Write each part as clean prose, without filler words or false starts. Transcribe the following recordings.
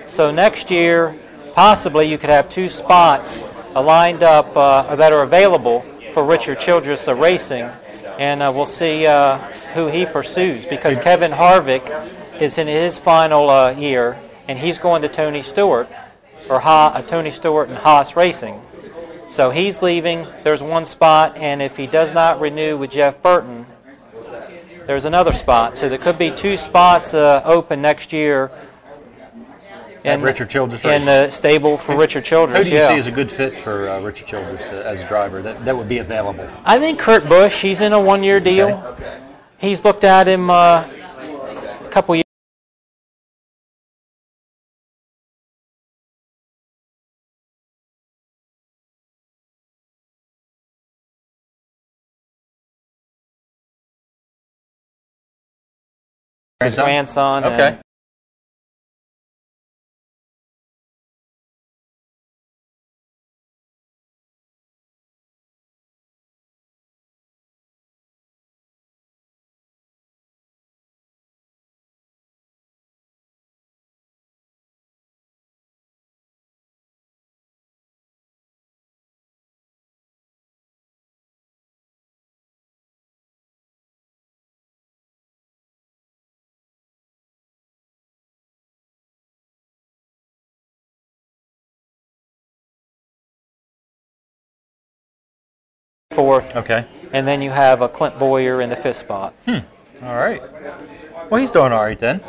So next year, possibly you could have 2 spots lined up that are available for Richard Childress Racing, and we'll see who he pursues, because Kevin Harvick is in his final year, and he's going to Tony Stewart, or Tony Stewart and Haas Racing. So he's leaving. There's 1 spot, and if he does not renew with Jeff Burton, there's another spot. So there could be 2 spots open next year in Richard Childress in the stable for Richard Childress. Who do you see as a good fit for Richard Childress as a driver that would be available? I think Kurt Busch. He's in a 1-year deal. Okay. He's looked at him a couple years. His grandson. Okay. Fourth. Okay. And then you have a Clint Boyer in the 5th spot. All right. Well, he's doing all right then.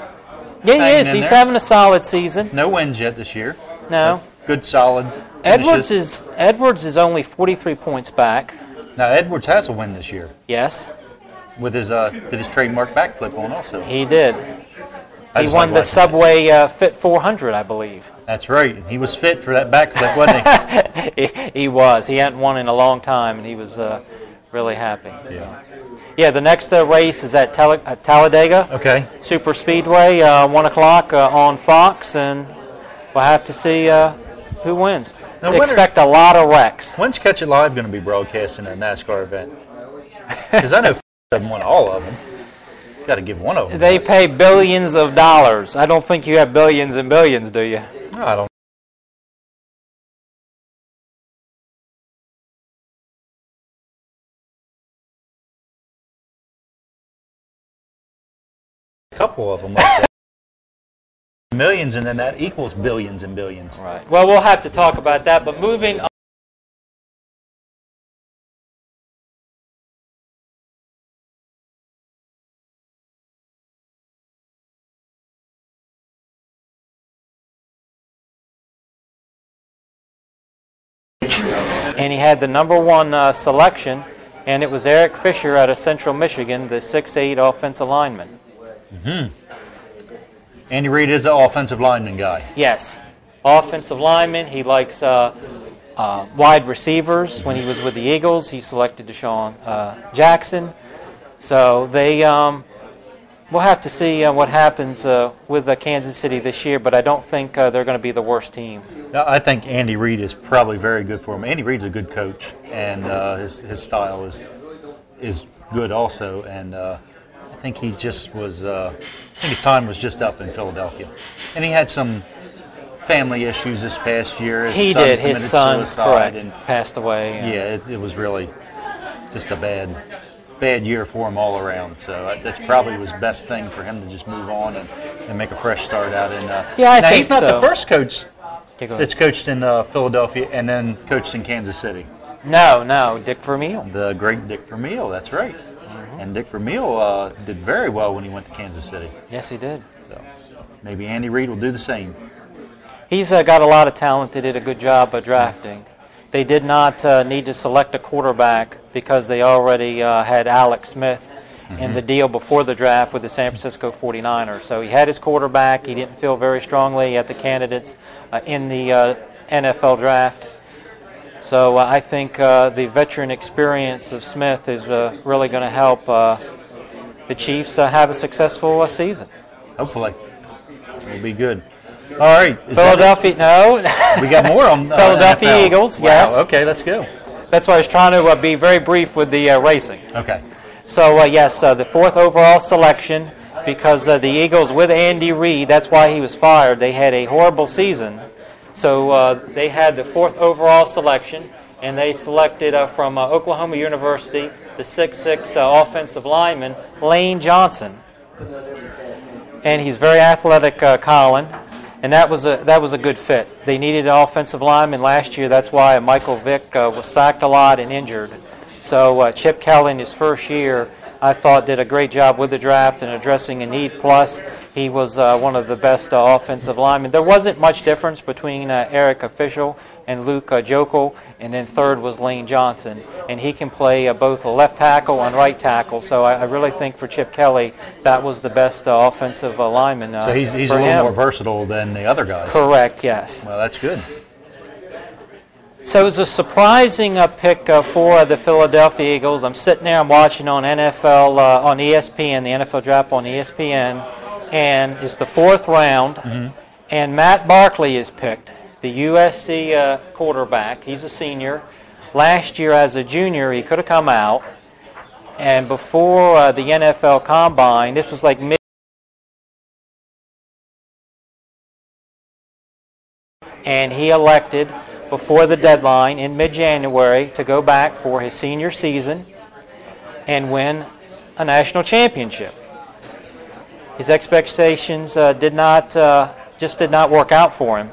Yeah, he Hanging is. in He's there. having a solid season. No wins yet this year. No. Good, solid Edwards finishes. is only 43 points back. Now, Edwards has a win this year Yes, with his trademark backflip on also. he did. I He just won like the watching Subway Fit 400, I believe. That's right. He was fit for that backflip, wasn't he? He was. He hadn't won in a long time, and he was really happy. Yeah. Yeah, the next race is at Talladega Okay. Super Speedway, 1 o'clock on Fox, and we'll have to see who wins. Now, when Expect a lot of wrecks. When's Catch It Live going to be broadcasting a NASCAR event? Because I know doesn't want all of them. Got to give one of them. They pay billions of dollars. I don't think you have billions and billions, do you? No, I don't. A couple of them like that. Millions, and then that equals billions and billions. Right. Well, we'll have to talk about that, but moving on. And he had the number 1 selection, and it was Eric Fisher out of Central Michigan, the 6'8" offensive lineman. Andy Reid is an offensive lineman guy. Yes, offensive lineman. He likes wide receivers. When he was with the Eagles, he selected Deshaun Jackson. So we'll have to see what happens with Kansas City this year, but I don't think they're going to be the worst team. I think Andy Reid is probably very good for him. Andy Reid's a good coach, and his style is good also. And I think he just was. I think his time was just up in Philadelphia, and he had some family issues this past year. He did. His son, correct, and passed away. Yeah, it was really just a bad year for him all around. So that's probably his best thing for him to just move on and make a fresh start out in. Yeah, I now think he's not so. the first coach Okay, that's coached in Philadelphia and then coached in Kansas City. No, Dick Vermeil. The great Dick Vermeil, that's right. And Dick Vermeil did very well when he went to Kansas City. Yes, he did. So maybe Andy Reid will do the same. He's got a lot of talent. They did a good job of drafting. They did not need to select a quarterback because they already had Alex Smith in the deal before the draft with the San Francisco 49ers. So he had his quarterback. He didn't feel very strongly at the candidates in the NFL draft. So I think the veteran experience of Smith is really going to help the Chiefs have a successful season. Hopefully. It'll be good. All right. Philadelphia, no. We got more on Philadelphia NFL. Eagles, Wow, yes. okay, let's go. That's why I was trying to be very brief with the racing. Okay. So, yes, the 4th overall selection because the Eagles, with Andy Reid, that's why he was fired. They had a horrible season. So they had the 4th overall selection, and they selected from Oklahoma University the 6'6" offensive lineman, Lane Johnson. And he's very athletic, Colin, and that was a good fit. They needed an offensive lineman last year. That's why Michael Vick was sacked a lot and injured. So Chip Kelly in his first year, I thought, did a great job with the draft and addressing a need. Plus, he was one of the best offensive linemen. There wasn't much difference between Eric Official and Luke Jokel, and then third was Lane Johnson. And he can play both a left tackle and right tackle. So I really think for Chip Kelly, that was the best offensive lineman So he's a little more versatile than the other guys. Correct, yes. Well, that's good. So it was a surprising pick for the Philadelphia Eagles. I'm sitting there, I'm watching on NFL, on ESPN, the NFL draft on ESPN, and it's the 4th round, and Matt Barkley is picked, the USC quarterback. He's a senior. Last year as a junior, he could have come out, and before the NFL Combine, this was like and he elected before the deadline in mid-January to go back for his senior season and win a national championship. His expectations did not work out for him,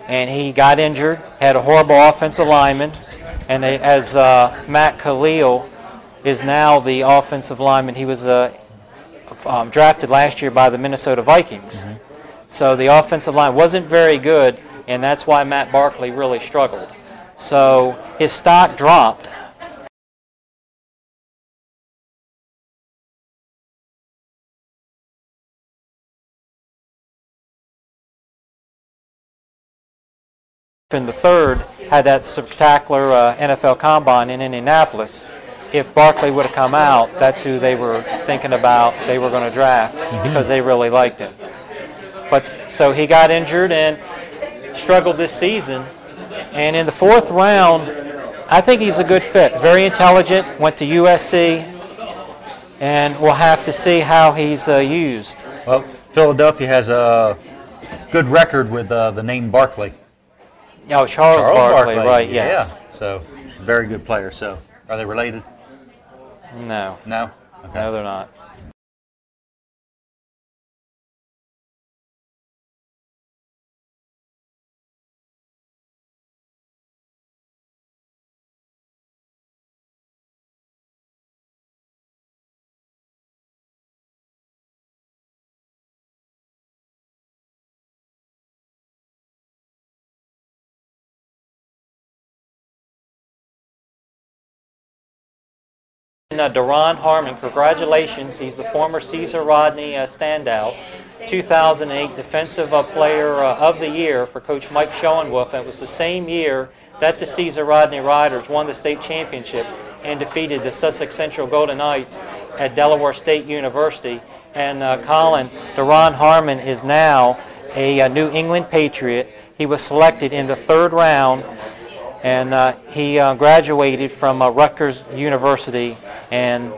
and he got injured, had a horrible offensive lineman, and as Matt Khalil is now the offensive lineman. He was drafted last year by the Minnesota Vikings. So the offensive line wasn't very good, and that's why Matt Barkley really struggled. So his stock dropped. And the third had that spectacular NFL Combine in Indianapolis. If Barkley would have come out, that's who they were thinking about they were going to draft because they really liked him. But so he got injured and struggled this season, and in the 4th round, I think he's a good fit. Very intelligent, went to USC, and we'll have to see how he's used. Well, Philadelphia has a good record with the name Barkley. Oh, Charles Barkley, right, yes. Yeah, so very good player. So are they related? No. No? Okay. No, they're not. Deron Harmon, congratulations. He's the former Caesar Rodney standout, 2008 Defensive Player of the Year for Coach Mike Schoenwolf. It was the same year that the Caesar Rodney Riders won the state championship and defeated the Sussex Central Golden Knights at Delaware State University. And Colin, Deron Harmon is now a New England Patriot. He was selected in the 3rd round, and he graduated from Rutgers University, and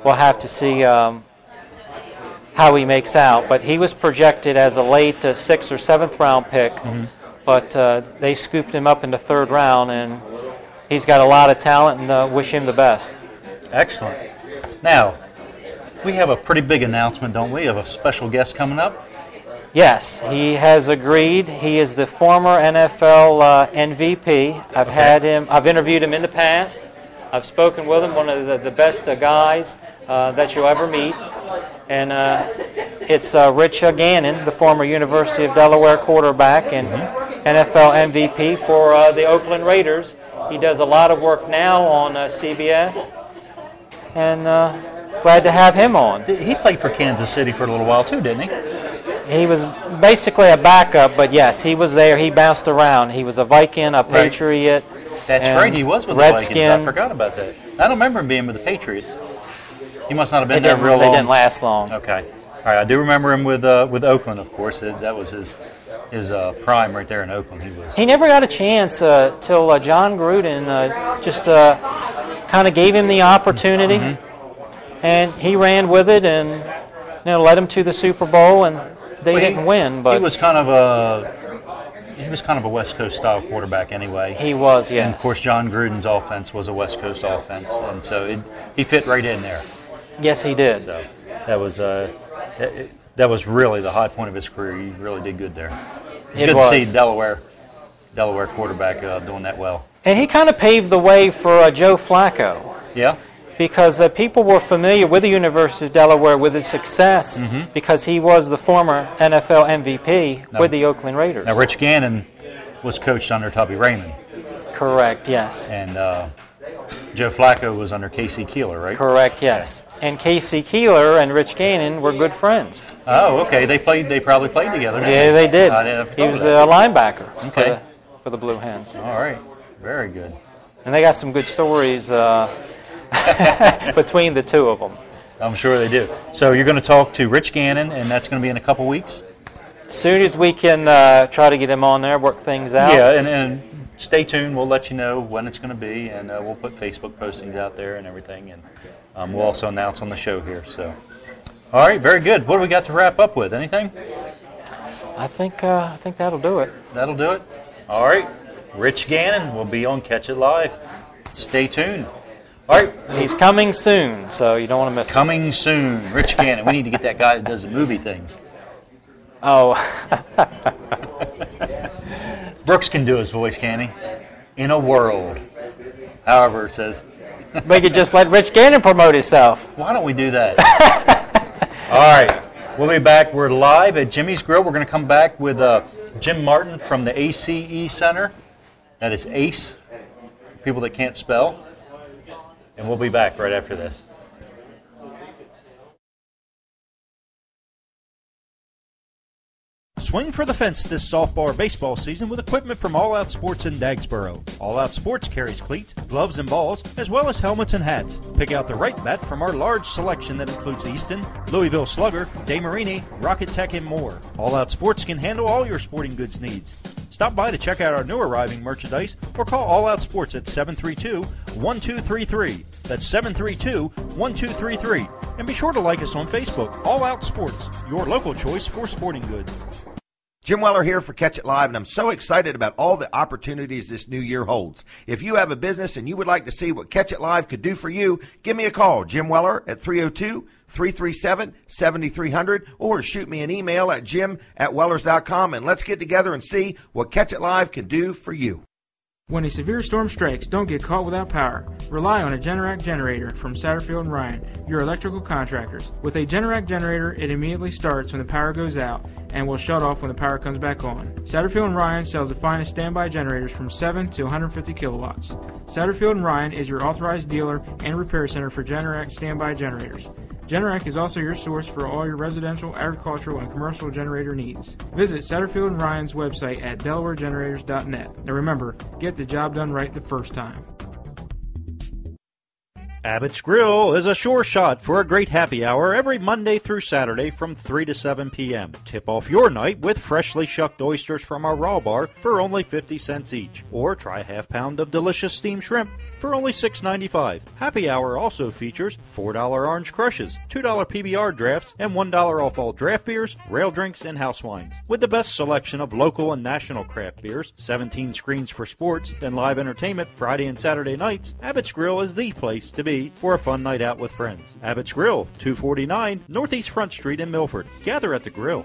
we'll have to see how he makes out. But he was projected as a late 6th or 7th round pick, but they scooped him up in the 3rd round, and he's got a lot of talent, and wish him the best. Excellent. Now, we have a pretty big announcement, don't we, of a special guest coming up? Yes, he has agreed. He is the former NFL MVP. I've interviewed him in the past. I've spoken with him, one of the best guys that you'll ever meet. And it's Rich Gannon, the former University of Delaware quarterback and NFL MVP for the Oakland Raiders. He does a lot of work now on CBS, and glad to have him on. He played for Kansas City for a little while too, didn't he? He was basically a backup, but yes, he was there. He bounced around. He was a Viking, a Patriot. That's right, he was with Redskin. the Vikings. I forgot about that. I don't remember him being with the Patriots. He must not have been there real long. They didn't last long. Okay. All right, I do remember him with Oakland, of course. That was his prime right there in Oakland. He never got a chance till John Gruden just kind of gave him the opportunity, and he ran with it, and led them to the Super Bowl, and they didn't win. But he was kind of a West Coast style quarterback anyway. He was, yes. And of course, John Gruden's offense was a West Coast offense, and so he fit right in there. Yes, he did. So that was really the high point of his career. He really did good there. It's good to see Delaware quarterback doing that well. And he kind of paved the way for Joe Flacco. Yeah. Because people were familiar with the University of Delaware with his success because he was the former NFL MVP with the Oakland Raiders. Now, Rich Gannon was coached under Tubby Raymond. Correct, yes. And Joe Flacco was under Casey Keeler, right? Correct, yes. And Casey Keeler and Rich Gannon were good friends. Oh, okay. They probably played together. Yeah, they did. He was a linebacker for the Blue Hens. All right. Very good. And they got some good stories between the two of them. I'm sure they do. So you're going to talk to Rich Gannon, and that's going to be in a couple weeks? As soon as we can try to get him on there, work things out. Yeah, and stay tuned. We'll let you know when it's going to be, and we'll put Facebook postings out there and everything, and we'll also announce on the show here. So, all right, very good. What do we got to wrap up with? Anything? I think that'll do it. That'll do it. All right, Rich Gannon will be on Catch It Live. Stay tuned. All right, he's coming soon, so you don't want to miss him. Coming soon, Rich Gannon. We need to get that guy that does the movie things. Oh. Brooks can do his voice, can he? In a world. However, it says. We could just let Rich Gannon promote himself. Why don't we do that? All right. We'll be back. We're live at Jimmy's Grill. We're going to come back with Jim Martin from the ACE Center. That is ACE, people that can't spell. And we'll be back right after this. Swing for the fence this softball or baseball season with equipment from All Out Sports in Dagsboro. All Out Sports carries cleats, gloves, and balls, as well as helmets and hats. Pick out the right bat from our large selection that includes Easton, Louisville Slugger, DeMarini, Rocket Tech, and more. All Out Sports can handle all your sporting goods needs. Stop by to check out our new arriving merchandise or call All Out Sports at 732-1233. That's 732-1233. And be sure to like us on Facebook. All Out Sports, your local choice for sporting goods. Jim Weller here for Catch It Live, and I'm so excited about all the opportunities this new year holds. If you have a business and you would like to see what Catch It Live could do for you, give me a call, Jim Weller, at 302-337-7300, or shoot me an email at jim@wellers.com, and let's get together and see what Catch It Live can do for you. When a severe storm strikes, don't get caught without power. Rely on a Generac generator from Satterfield and Ryan, your electrical contractors. With a Generac generator, it immediately starts when the power goes out and will shut off when the power comes back on. Satterfield and Ryan sells the finest standby generators from 7 to 150 kilowatts. Satterfield and Ryan is your authorized dealer and repair center for Generac standby generators. Generac is also your source for all your residential, agricultural, and commercial generator needs. Visit Satterfield and Ryan's website at delawaregenerators.net. And remember, get the job done right the first time. Abbott's Grill is a sure shot for a great happy hour every Monday through Saturday from 3 to 7 p.m. Tip off your night with freshly shucked oysters from our raw bar for only 50 cents each. Or try a half pound of delicious steamed shrimp for only $6.95. Happy hour also features $4 orange crushes, $2 PBR drafts, and $1 off all draft beers, rail drinks, and house wines. With the best selection of local and national craft beers, 17 screens for sports, and live entertainment Friday and Saturday nights, Abbott's Grill is the place to be for a fun night out with friends. Abbott's Grill, 249 Northeast Front Street in Milford. Gather at the grill.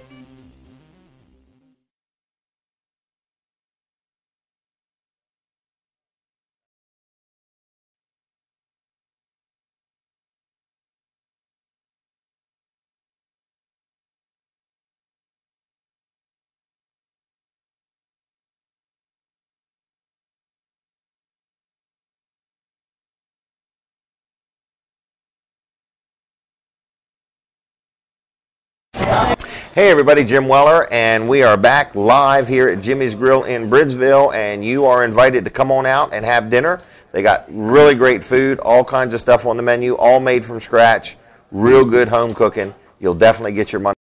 Hey everybody, Jim Weller, and we are back live here at Jimmy's Grill in Bridgeville, and you are invited to come on out and have dinner. They got really great food, all kinds of stuff on the menu, all made from scratch, real good home cooking. You'll definitely get your money.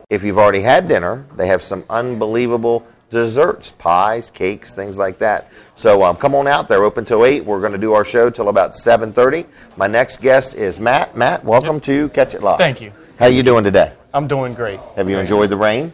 If you've already had dinner, they have some unbelievable desserts, pies, cakes, things like that. So come on out. They're open till 8. We're going to do our show till about 7:30. My next guest is Matt. Matt, welcome to Catch It Live. Thank you. How you doing today? I'm doing great. Have you enjoyed the rain?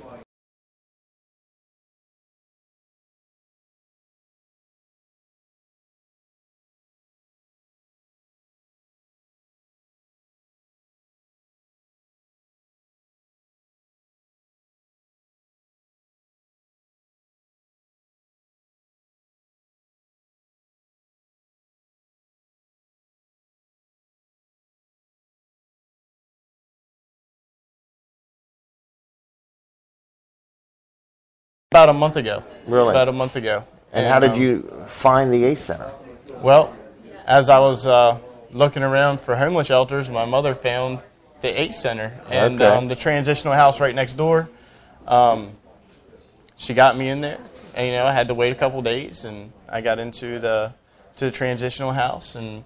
About a month ago. Really? About a month ago. And how did you find the ACE Center? Well, as I was looking around for homeless shelters, my mother found the ACE Center and the transitional house right next door. She got me in there, and I had to wait a couple days, and I got into the transitional house, and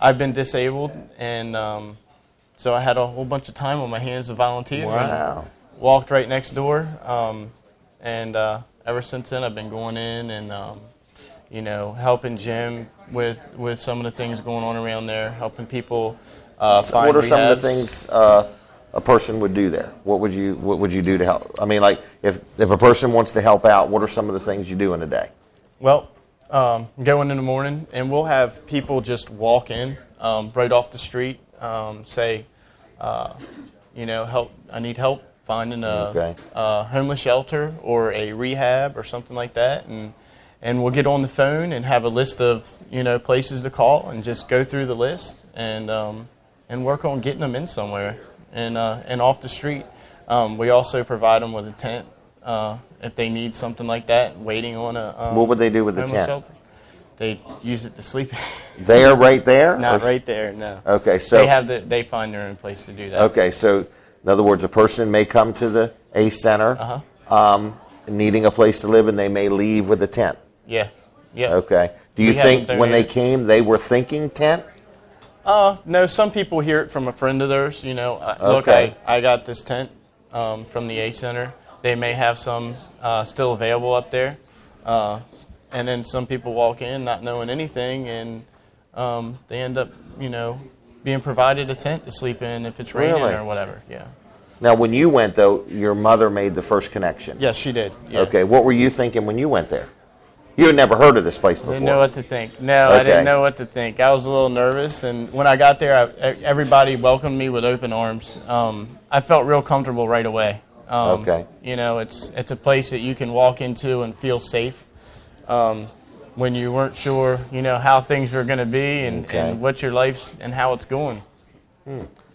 I've been disabled, and so I had a whole bunch of time on my hands to volunteer. Wow. And walked right next door. And ever since then, I've been going in and, helping Jim with some of the things going on around there, helping people find What are some of the rehabs. things a person would do there? What would you do to help? I mean, like if a person wants to help out, what are some of the things you do in a day? Well, go in the morning, and we'll have people just walk in right off the street, say, help. I need help finding a homeless shelter or a rehab or something like that, and we'll get on the phone and have a list of places to call and just go through the list and work on getting them in somewhere and off the street. We also provide them with a tent if they need something like that, waiting on a what would they do with the homeless tent? shelter. They use it to sleep. They're right there? Not right there, no. Okay, so they find their own place to do that. okay, so in other words, a person may come to the ACE Center needing a place to live, and they may leave with a tent. Yeah. Yeah. Okay. Do you We have think them when they donated. came, they were thinking tent? No, some people hear it from a friend of theirs. Look, Okay. I got this tent from the ACE Center. They may have some still available up there. And then some people walk in not knowing anything, and they end up, being provided a tent to sleep in if it's raining Really? or whatever. Yeah. Now, when you went, though, your mother made the first connection. Yes, she did. Yeah. Okay. What were you thinking when you went there? You had never heard of this place before. Didn't know what to think. No, I Okay. didn't know what to think. I was a little nervous, and when I got there, everybody welcomed me with open arms. I felt real comfortable right away. Okay. It's a place that you can walk into and feel safe. When you weren't sure, how things were going to be and what your life's and how it's going.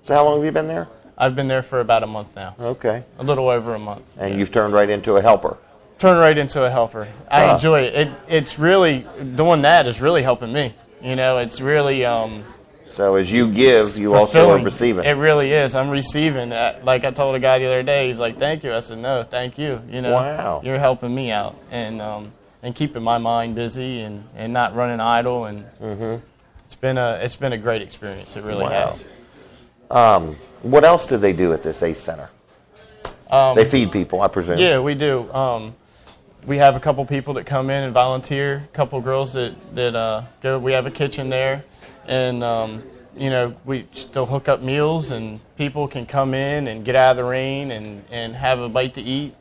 So how long have you been there? I've been there for about a month now. Okay. A little over a month. And you've turned right into a helper. Turn right into a helper. I enjoy it. It's really, doing that is really helping me. It's really So as you give, you also are fulfilling. receiving. It really is. I'm receiving. Like I told a guy the other day, he's like, "Thank you." I said, "No, thank you. Wow. You're helping me out and keeping my mind busy and not running idle. And it's been a great experience. It really has. What else do they do at this ACE Center? They feed people, I presume. Yeah, we do. We have a couple people that come in and volunteer. A couple girls that go. We have a kitchen there, and we still hook up meals, and people can come in and get out of the rain and have a bite to eat.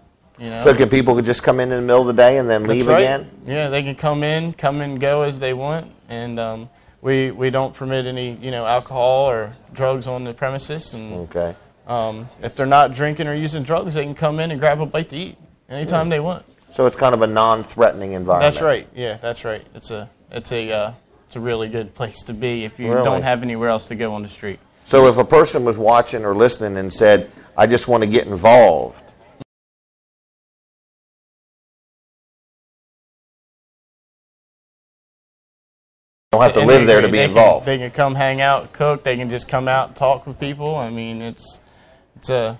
So can people just come in the middle of the day and then leave That's right. again? Yeah, they can come and go as they want, and we don't permit any alcohol or drugs on the premises. And Okay. if they're not drinking or using drugs, they can come in and grab a bite to eat anytime they want. So it's kind of a non-threatening environment. That's right. Yeah, that's right. It's a really good place to be if you Really? don't have anywhere else to go on the street. So if a person was watching or listening and said, I just want to get involved, don't have to And live there to be they involved. They can come hang out, cook. They can just come out and talk with people. I mean, it's a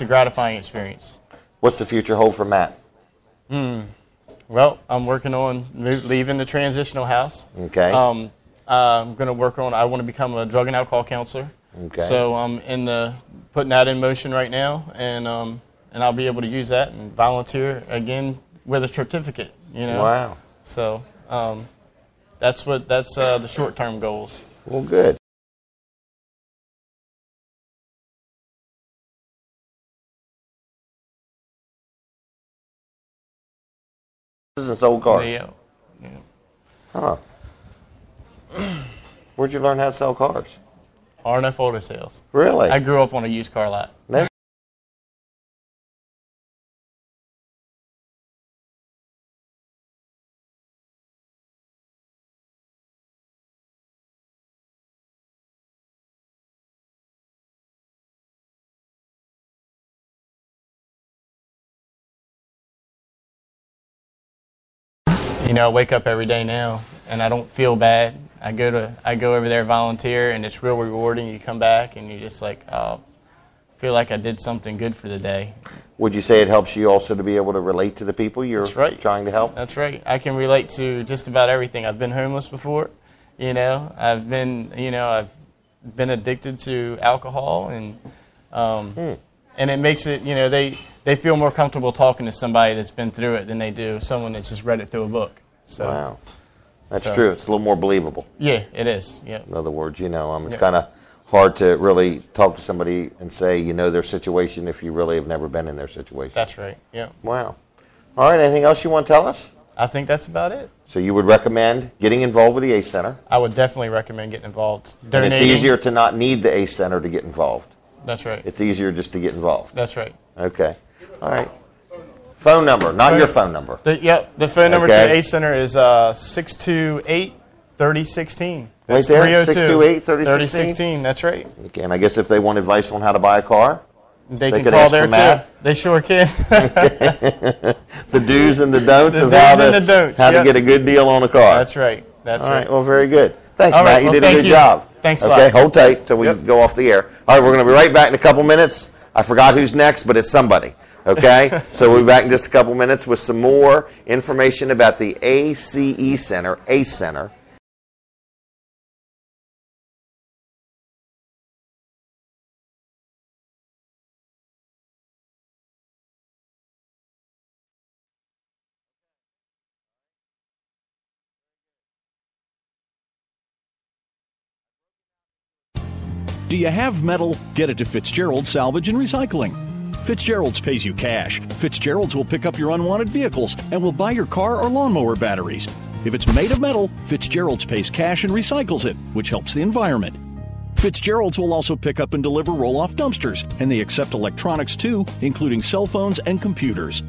gratifying experience. What's the future hold for Matt? Well, I'm working on leaving the transitional house. Okay. I'm going to work on. I want to become a drug and alcohol counselor. Okay. So I'm putting that in motion right now, and I'll be able to use that and volunteer again with a certificate. Wow. So that's the short-term goals. Well, good. and sold cars. Yeah. Huh. Where'd you learn how to sell cars? RNF Auto Sales. Really? I grew up on a used car lot. No. You know, I wake up every day now, and I don't feel bad. I go over there, volunteer, and it's real rewarding. You come back, and you just like, feel like I did something good for the day. Would you say it helps you also to be able to relate to the people you're trying to help? That's right. I can relate to just about everything. I've been homeless before. You know, I've been addicted to alcohol, and it makes it, you know, they feel more comfortable talking to somebody that's been through it than they do someone that's just read it through a book. So, wow. That's true. It's a little more believable. Yeah, it is. Yeah. In other words, you know, it's kind of hard to really talk to somebody and say you know their situation if you really have never been in their situation. That's right. Yeah. Wow. All right. Anything else you want to tell us? I think that's about it. So you would recommend getting involved with the ACE Center? I would definitely recommend getting involved. And it's easier to not need the ACE Center to get involved. That's right. It's easier just to get involved. That's right. Okay. All right. Phone number, not your phone number. The phone number to the ACE Center is 628-3016. Right there, 628-3016? That's right. Okay, and I guess if they want advice on how to buy a car, they can call there too. They sure can. The do's and the don'ts of how to get a good deal on a car. That's right. That's All right. right, well, very good. Thanks, All Matt. right, You well, did a good job. Thanks a lot. Okay, hold tight till we go off the air. All right, we're going to be right back in a couple minutes. I forgot who's next, but it's somebody. Okay? So we'll be back in just a couple minutes with some more information about the ACE Center, ACE Center. Do you have metal? Get it to Fitzgerald Salvage and Recycling. Fitzgerald's pays you cash. Fitzgerald's will pick up your unwanted vehicles and will buy your car or lawnmower batteries. If it's made of metal, Fitzgerald's pays cash and recycles it, which helps the environment. Fitzgerald's will also pick up and deliver roll-off dumpsters, and they accept electronics too, including cell phones and computers.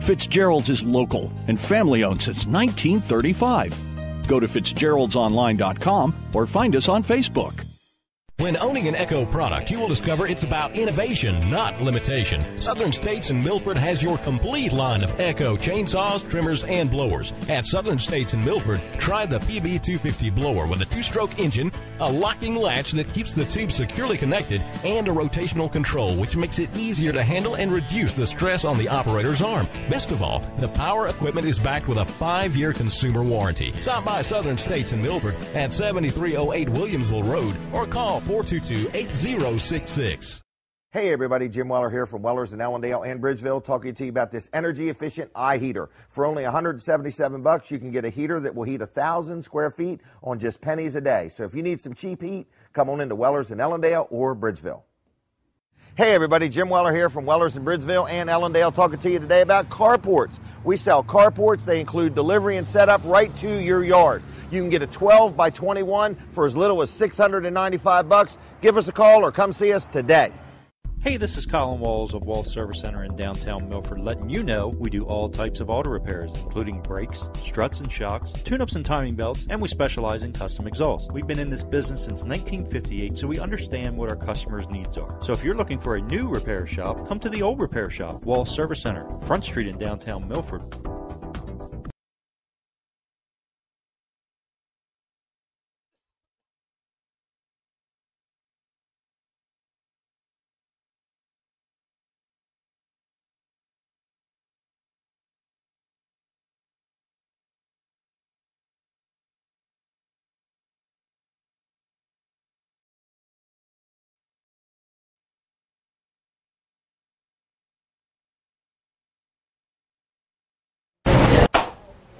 Fitzgerald's is local and family-owned since 1935. Go to fitzgeraldsonline.com or find us on Facebook. When owning an Echo product, you will discover it's about innovation, not limitation. Southern States in Milford has your complete line of Echo chainsaws, trimmers, and blowers. At Southern States in Milford, try the PB250 blower with a 2-stroke engine, a locking latch that keeps the tube securely connected, and a rotational control, which makes it easier to handle and reduce the stress on the operator's arm. Best of all, the power equipment is backed with a 5-year consumer warranty. Stop by Southern States in Milford at 7308 Williamsville Road or call 422-8066. Hey everybody, Jim Weller here from Weller's in Ellendale and Bridgeville, talking to you about this energy efficient eye heater. For only $177, you can get a heater that will heat 1,000 square feet on just pennies a day. So if you need some cheap heat, come on into Weller's in Ellendale or Bridgeville. Hey everybody, Jim Weller here from Weller's in Bridgeville and Ellendale, talking to you today about carports. We sell carports. They include delivery and setup right to your yard. You can get a 12 by 21 for as little as $695. Give us a call or come see us today. Hey, this is Colin Walls of Walls Service Center in downtown Milford, letting you know we do all types of auto repairs, including brakes, struts and shocks, tune-ups and timing belts, and we specialize in custom exhausts. We've been in this business since 1958, so we understand what our customers' needs are. So if you're looking for a new repair shop, come to the old repair shop, Walls Service Center, Front Street in downtown Milford.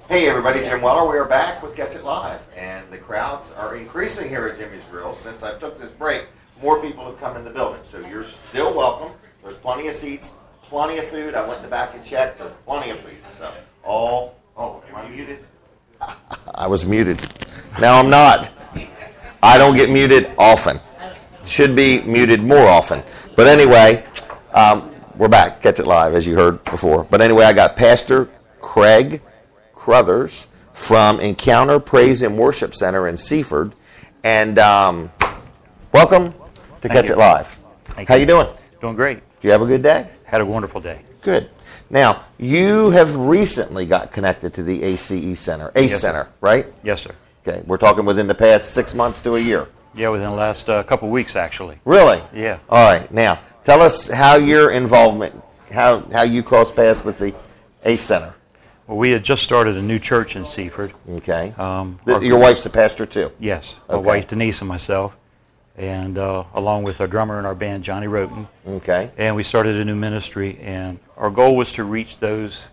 Hey everybody, Jim Weller. We are back with Catch It Live, and the crowds are increasing here at Jimmy's Grill. Since I took this break, more people have come in the building, so you're still welcome. There's plenty of seats, plenty of food. I went in the back and checked. There's plenty of food. So oh I was muted. Now I'm not. I don't get muted often. Should be muted more often. But anyway, we're back. Catch It Live, as you heard before. But anyway, I got Pastor Craig Crothers from Encounter Praise and Worship Center in Seaford. And welcome to Catch It Live. How you doing? Doing great. Do you have a good day? Had a wonderful day. Good. Now, you have recently got connected to the ACE Center, Center, right? Yes, sir. Okay, we're talking within the past 6 months to a year. Yeah, within the last couple of weeks, actually. Really? Yeah. All right. Now, tell us how your involvement, how you crossed paths with the ACE Center. Well, we had just started a new church in Seaford. Okay. Your wife's a pastor, too? Yes. Okay. My wife, Denise, and myself. And along with our drummer in our band, Johnny Roten. Okay. And we started a new ministry, and our goal was to reach those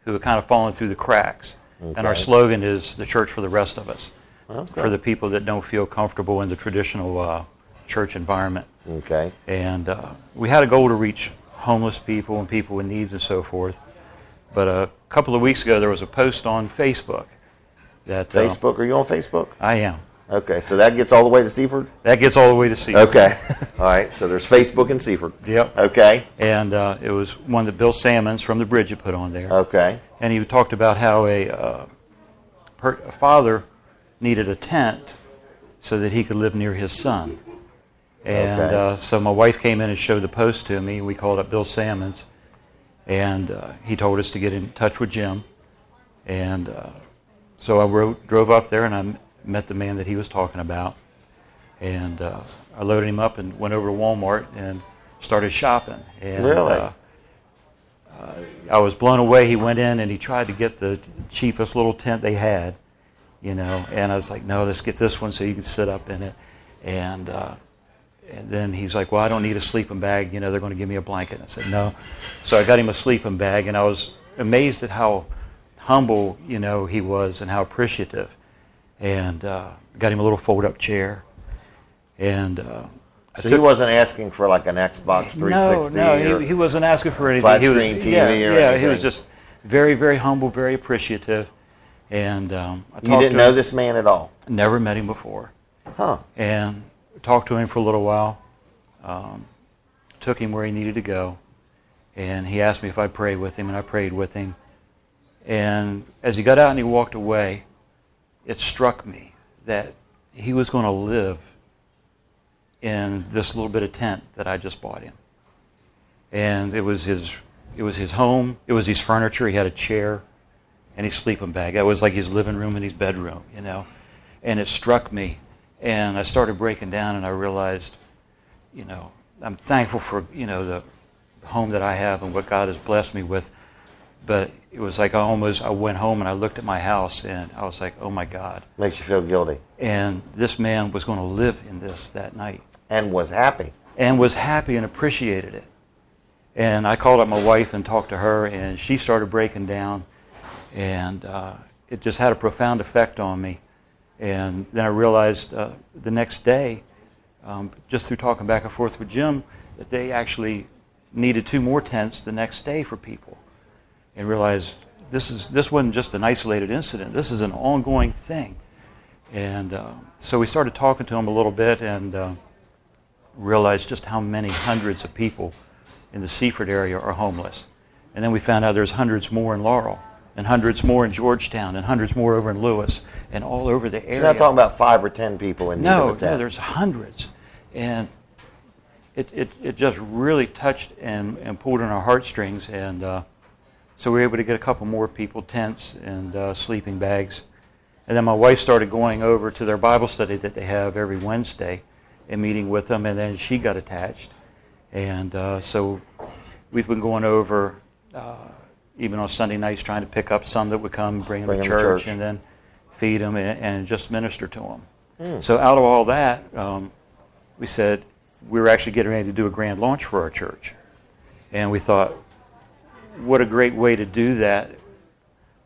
who have kind of fallen through the cracks. Okay. And our slogan is the church for the rest of us, for the people that don't feel comfortable in the traditional church environment. Okay. And we had a goal to reach homeless people and people with needs and so forth. But a couple of weeks ago, there was a post on Facebook. Facebook? Are you on Facebook? I am. Okay, so that gets all the way to Seaford? That gets all the way to Seaford. Okay. All right, so there's Facebook in Seaford. Yep. Okay. And it was one that Bill Sammons from the Bridge had put on there. Okay. And he talked about how a father needed a tent so that he could live near his son. And so my wife came in and showed the post to me. We called up Bill Sammons, and he told us to get in touch with Jim. And so I drove up there, and I met the man that he was talking about. And I loaded him up and went over to Walmart and started shopping. And, really? I was blown away. He went in and he tried to get the cheapest little tent they had, you know. And I was like, no, let's get this one so you can sit up in it. And then he's like, well, I don't need a sleeping bag. You know, they're going to give me a blanket. And I said, no. So I got him a sleeping bag, and I was amazed at how humble, you know, he was and how appreciative. And got him a little fold-up chair. And so he wasn't asking for like an Xbox 360? No, he wasn't asking for anything. Flat screen TV or anything? Yeah, he was just very, very humble, very appreciative. And you didn't know this man at all? Never met him before. Huh. And talked to him for a little while. Took him where he needed to go. And he asked me if I'd pray with him, and I prayed with him. And as he got out and he walked away, it struck me that he was going to live in this little bit of tent that I just bought him. And it was his home, it was his furniture. He had a chair and his sleeping bag. That was like his living room and his bedroom, you know. And it struck me, and I started breaking down, and I realized, you know, I'm thankful for, you know, the home that I have and what God has blessed me with. But it was like I went home and I looked at my house and I was like, oh my God. Makes you feel guilty. And this man was going to live in this that night. And was happy. And was happy and appreciated it. And I called up my wife and talked to her, and she started breaking down. And it just had a profound effect on me. And then I realized the next day, just through talking back and forth with Jim, that they actually needed 2 more tents the next day for people. And realized this wasn't just an isolated incident. This is an ongoing thing. And so we started talking to him a little bit and realized just how many hundreds of people in the Seaford area are homeless. And then we found out there's hundreds more in Laurel, and hundreds more in Georgetown, and hundreds more over in Lewis, and all over the area. You're not talking about 5 or 10 people in need of a tent. No, there's hundreds. And it just really touched and pulled on our heartstrings. And so we were able to get a couple more people tents and sleeping bags. And then my wife started going over to their Bible study that they have every Wednesday and meeting with them, and then she got attached. And so we've been going over even on Sunday nights trying to pick up some that would come, bring them to church, and then feed them and just minister to them. So out of all that, we said we were actually getting ready to do a grand launch for our church. And we thought, what a great way to do that.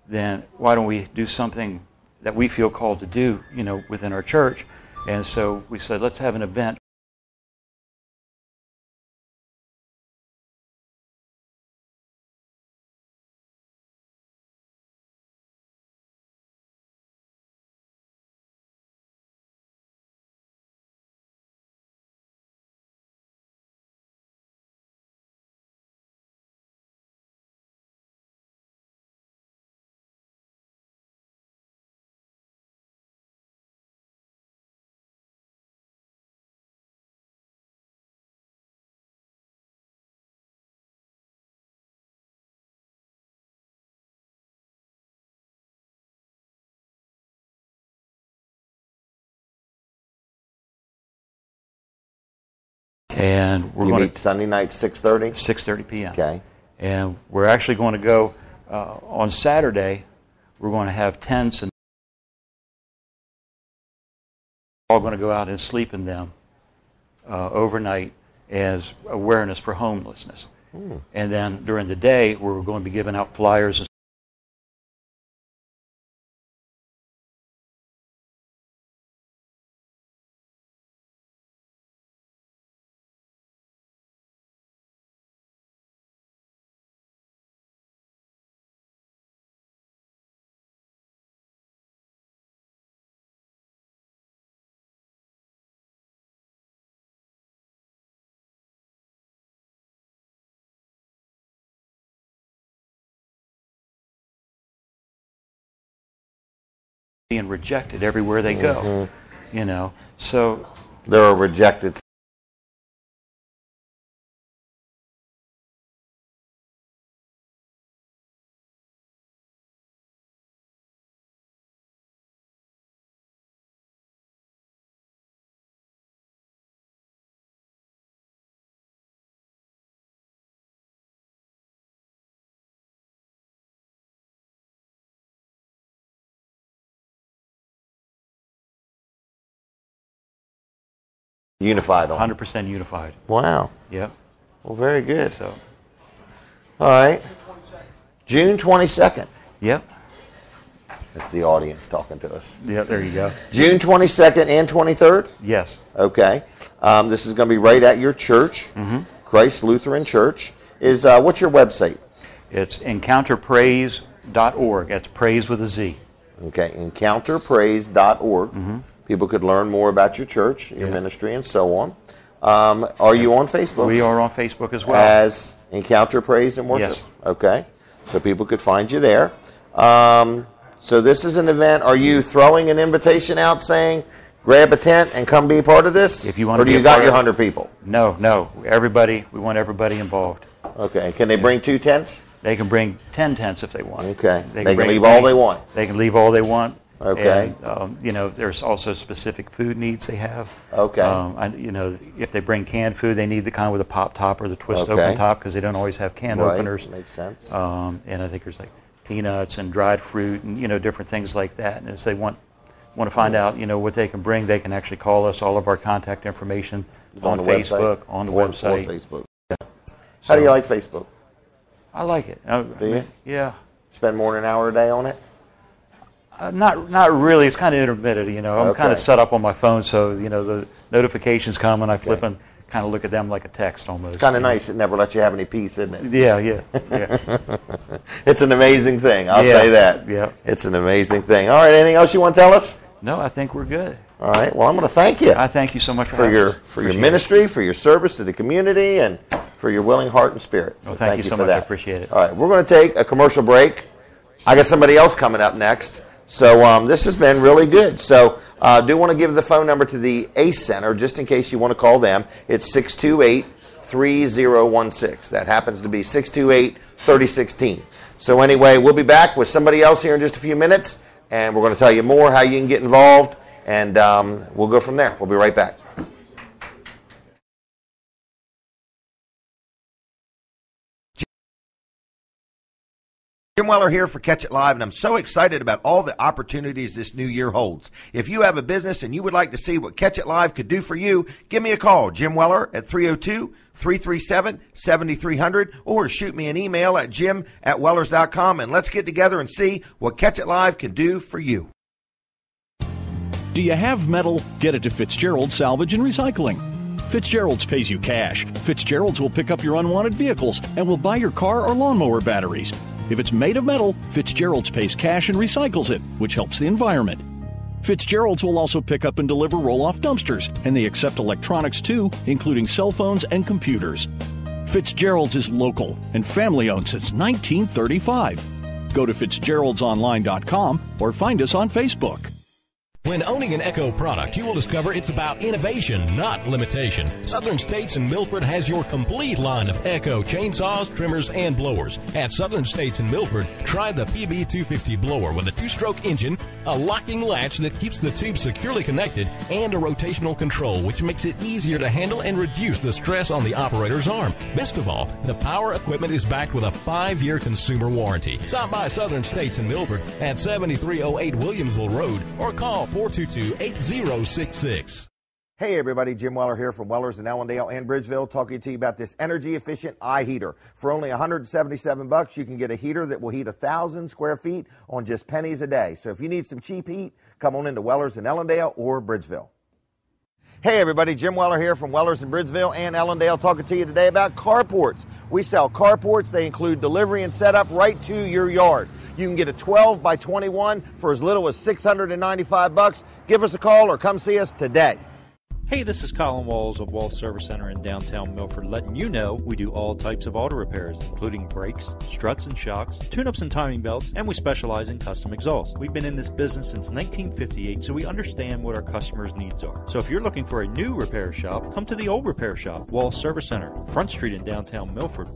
Then why don't we do something that we feel called to do, you know, within our church? And so we said, let's have an event And we're You going meet Sunday night, 6:30? 6:30 p.m. Okay. And we're actually going to go on Saturday. We're going to have tents, and we're all going to go out and sleep in them overnight as awareness for homelessness. And then during the day, we're going to be giving out flyers and being rejected everywhere they go. You know, so There are rejected. Unified on. 100% unified. Wow. Yep. Well, very good. So, All right. June 22nd. yep. That's the audience talking to us. Yep, there you go. June 22nd and 23rd? Yes. Okay. This is going to be right at your church, Christ Lutheran Church. What's your website? It's encounterpraise.org. That's praise with a Z. Okay, encounterpraise.org. People could learn more about your church, your ministry, and so on. Are you on Facebook? We are on Facebook as well. As Encounter Praise and Worship? Yes. Okay, so people could find you there. So this is an event. Are you throwing an invitation out saying, grab a tent and come be a part of this? If you want or to do be you a got part your of 100 people? No. Everybody, we want everybody involved. Okay, can they bring 2 tents? They can bring 10 tents if they want. Okay, they can bring leave all they want. They can leave all they want. Okay. And, there's also specific food needs they have. Okay. If they bring canned food, they need the kind with a pop top or the twist Okay. open top because they don't always have can openers. Makes sense. And I think there's like peanuts and dried fruit and different things like that. And if they want to find out what they can bring, they can actually call us. All of our contact information It's on the Facebook, website? on the Or website. Facebook. How do you like Facebook? I like it. Do you? Yeah. Spend more than an hour a day on it? Not really. It's kind of intermittent. I'm kind Okay. of set up on my phone, so the notifications come and I flip and kind of look at them like a text almost. It's kind of nice. It never lets you have any peace, isn't it? Yeah. It's an amazing thing. I'll Yeah, say that. yeah. It's an amazing thing. All right. Anything else you want to tell us? No, I think we're good. All right. Well, I'm going to thank you I thank you so much for for having your us. for your Appreciate ministry, for your service to the community, and for your willing heart and spirit. So Well, thank you so for much. that. I appreciate it. All right. We're going to take a commercial break. I got somebody else coming up next. So this has been really good. So I do want to give the phone number to the ACE Center just in case you want to call them. It's 628-3016. That happens to be 628-3016. So anyway, we'll be back with somebody else here in just a few minutes, and we're going to tell you more how you can get involved, and we'll go from there. We'll be right back. Jim Weller here for Catch It Live, and I'm so excited about all the opportunities this new year holds. If you have a business and you would like to see what Catch It Live could do for you, give me a call, Jim Weller, at 302-337-7300, or shoot me an email at jim@wellers.com, and let's get together and see what Catch It Live can do for you. Do you have metal? Get it to Fitzgerald's Salvage and Recycling. Fitzgerald's pays you cash. Fitzgerald's will pick up your unwanted vehicles and will buy your car or lawnmower batteries. If it's made of metal, Fitzgerald's pays cash and recycles it, which helps the environment. Fitzgerald's will also pick up and deliver roll-off dumpsters, and they accept electronics too, including cell phones and computers. Fitzgerald's is local and family-owned since 1935. Go to fitzgeraldsonline.com or find us on Facebook. When owning an Echo product, you will discover it's about innovation, not limitation. Southern States in Milford has your complete line of Echo chainsaws, trimmers, and blowers. At Southern States in Milford, try the PB250 blower with a 2-stroke engine, a locking latch that keeps the tube securely connected, and a rotational control which makes it easier to handle and reduce the stress on the operator's arm. Best of all, the power equipment is backed with a 5-year consumer warranty. Stop by Southern States in Milford at 7308 Williamsville Road or call 422-8066. Hey everybody, Jim Weller here from Weller's in Allendale and Bridgeville, talking to you about this energy efficient eye heater. For only $177, you can get a heater that will heat 1,000 square feet on just pennies a day. So if you need some cheap heat, come on into Weller's in Allendale or Bridgeville. Hey everybody, Jim Weller here from Weller's in Bridgeville and Allendale, talking to you today about carports. We sell carports. They include delivery and setup right to your yard. You can get a 12 by 21 for as little as $695. Give us a call or come see us today. Hey, this is Colin Walls of Walls Service Center in downtown Milford, letting you know we do all types of auto repairs, including brakes, struts and shocks, tune-ups and timing belts, and we specialize in custom exhausts. We've been in this business since 1958, so we understand what our customers' needs are. So if you're looking for a new repair shop, come to the old repair shop, Walls Service Center, Front Street in downtown Milford.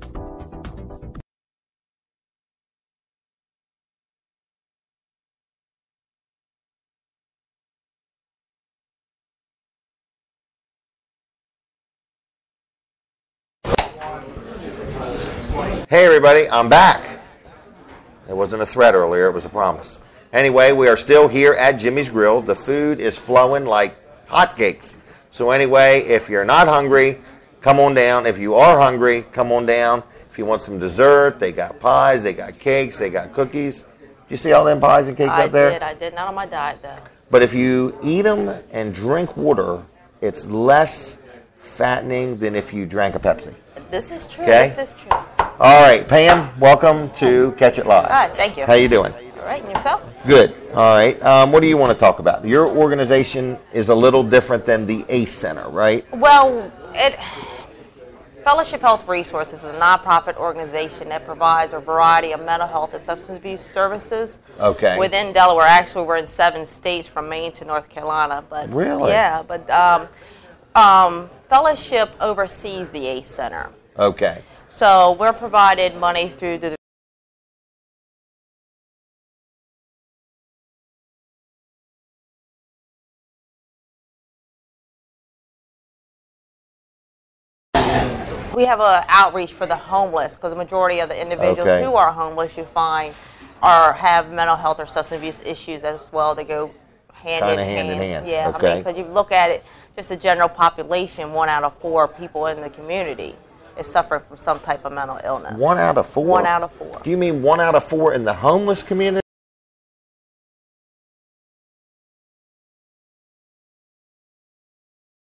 Hey everybody, I'm back. It wasn't a threat earlier, it was a promise. Anyway, we are still here at Jimmy's Grill. The food is flowing like hotcakes. So anyway, if you're not hungry, come on down. If you are hungry, come on down. If you want some dessert, they got pies, they got cakes, they got cookies. Do you see all them pies and cakes up there? I did. Not on my diet though. But if you eat them and drink water, it's less fattening than if you drank a Pepsi. This is true. Okay? This is true. All right, Pam, welcome to Catch It Live. All right, thank you. How you doing? All right, and yourself? Good. All right. What do you want to talk about? Your organization is a little different than the ACE Center, right? Well, Fellowship Health Resources is a nonprofit organization that provides a variety of mental health and substance abuse services. Okay. Within Delaware. Actually, we're in 7 states from Maine to North Carolina. But really? Yeah, but Fellowship oversees the ACE Center. Okay. So we're provided money through the we have an outreach for the homeless, because the majority of the individuals who are homeless, you find, have mental health or substance abuse issues as well. They go hand in hand. Yeah, okay. I mean, because you look at it, just the general population, 1 out of 4 people in the community is suffering from some type of mental illness. 1 out of 4? 1 out of 4. Do you mean 1 out of 4 in the homeless community?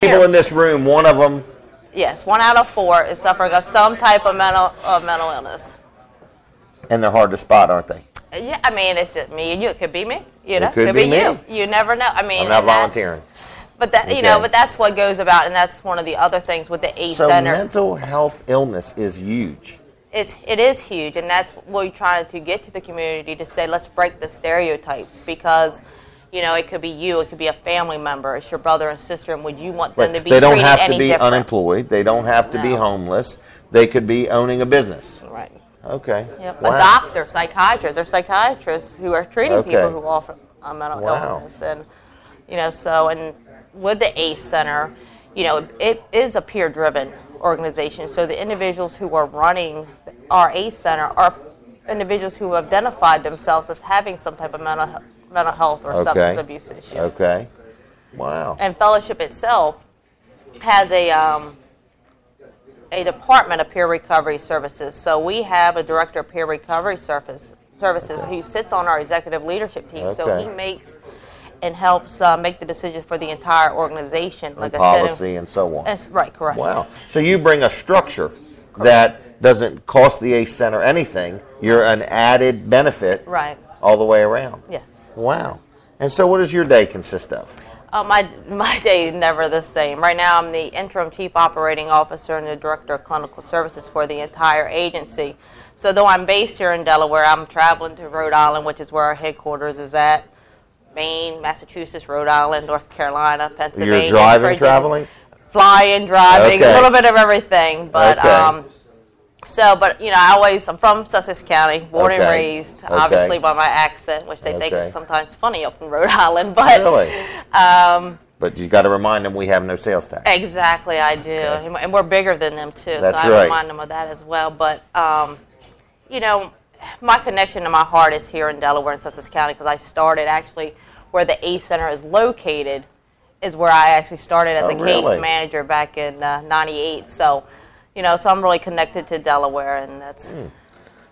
People in this room, one of them. Yes, 1 out of 4 is suffering of some type of mental illness. And they're hard to spot, aren't they? Yeah, I mean, it's just me and you. It could be me. You know, it could be me. you. You never know. I mean, I'm not volunteering. But that but that's what goes about, and that's one of the other things with the ACE Center. So mental health illness is huge. It is huge, and that's what we're trying to get to the community, to say, let's break the stereotypes, because it could be you, it could be a family member, it's your brother and sister, and would you want them to be treated any different? They don't have to be unemployed. They don't have to be homeless. They could be owning a business. Right. Okay. Yep. Wow. A doctor, psychiatrists. There's psychiatrists who are treating people who offer mental illness, and and with the ACE Center, it is a peer-driven organization. So the individuals who are running our ACE Center are individuals who have identified themselves as having some type of mental health or substance abuse issue. Okay. Wow. And Fellowship itself has a department of peer recovery services. So we have a director of peer recovery services who sits on our executive leadership team. So he makes and helps make the decisions for the entire organization, like I said, policy and so on. Right, correct. Wow. So you bring a structure that doesn't cost the ACE Center anything. You're an added benefit all the way around. Yes. Wow. And so what does your day consist of? My day is never the same. Right now I'm the interim chief operating officer and the director of clinical services for the entire agency. So though I'm based here in Delaware, I'm traveling to Rhode Island, which is where our headquarters is at, Maine, Massachusetts, Rhode Island, North Carolina, Pennsylvania. You're driving, traveling? Flying, driving, Okay. a little bit of everything. But Okay. I'm from Sussex County, born and Okay. raised, Okay. obviously by my accent, which they think Okay. is sometimes funny up in Rhode Island. But Really? But you got to remind them we have no sales tax. exactly, I do, Okay. and we're bigger than them too. That's so I right. remind them of that as well. But my connection to my heart is here in Delaware and Sussex County because I started actually where the ACE Center is located. Is where I actually started as a really? case manager back in '98. So, so I'm really connected to Delaware, and that's.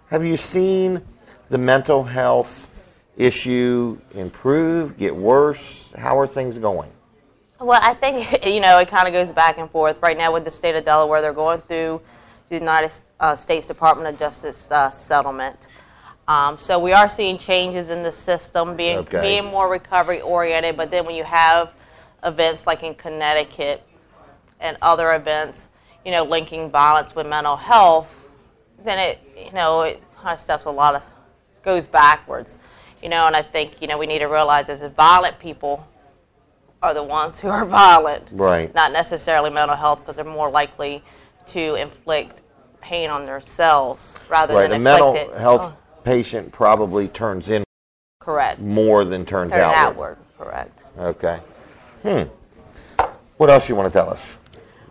Have you seen the mental health issue improve, get worse? How are things going? Well, I think it kind of goes back and forth. Right now, with the state of Delaware, they're going through the United States Department of Justice settlement. So we are seeing changes in the system, being more recovery oriented. But then when you have events like in Connecticut and other events, linking violence with mental health, then it kind of goes backwards, and I think, we need to realize as violent people are the ones who are violent, right? Not necessarily mental health, because they're more likely to inflict pain on themselves rather than a inflict mental it. health patient probably turns in Correct. more than turns outward. Correct. Okay. What else you want to tell us?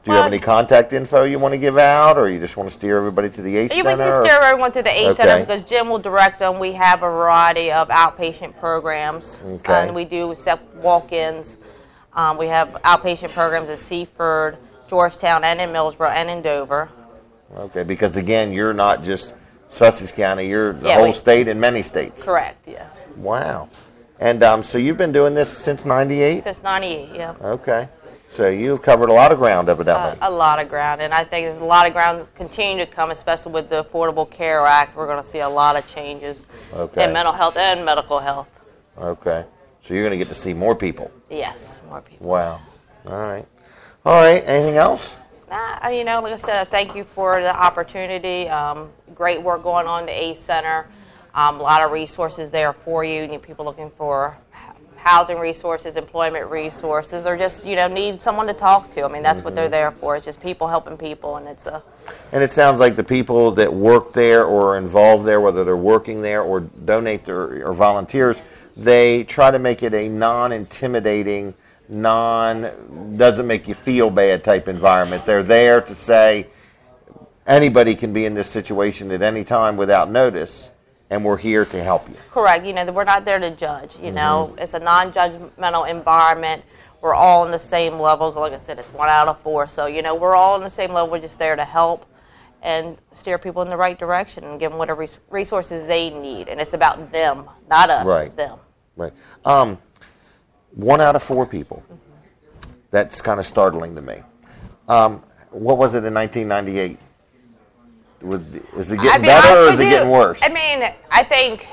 Do you have any contact info you want to give out, or you just want to steer everybody to the ACE Center? We can steer everyone to the ACE Center Okay. because Jim will direct them. We have a variety of outpatient programs, and we do accept walk-ins. We have outpatient programs in Seaford, Georgetown, and in Millsboro, and in Dover. Okay, because again, you're not just Sussex County, you're the whole state and many states. Correct, yes. Wow. And so you've been doing this since '98? Since '98, yeah. Okay. So you've covered a lot of ground, evidently. A lot of ground, and I think there's a lot of ground continue to come, especially with the Affordable Care Act. We're going to see a lot of changes in mental health and medical health. Okay. So you're going to get to see more people. Yes, more people. Wow. All right. All right. Anything else? Like I said, thank you for the opportunity. Great work going on at the ACE Center. A lot of resources there for you. People looking for housing resources, employment resources, or just, need someone to talk to. I mean, that's what they're there for. It's just people helping people, and it's a... And it sounds like the people that work there or are involved there, whether they're working there or donate or volunteers, they try to make it a non-intimidating, doesn't make you feel bad type environment. They're there to say anybody can be in this situation at any time without notice, and we're here to help you. Correct. We're not there to judge. It's a non-judgmental environment. We're all on the same level. Like I said, it's 1 out of 4. So, we're all on the same level. We're just there to help and steer people in the right direction and give them whatever resources they need. And it's about them, not us, Right. them. Right. 1 out of 4 people. That's kind of startling to me. What was it in 1998? Is it getting better or is it getting worse? I mean, I think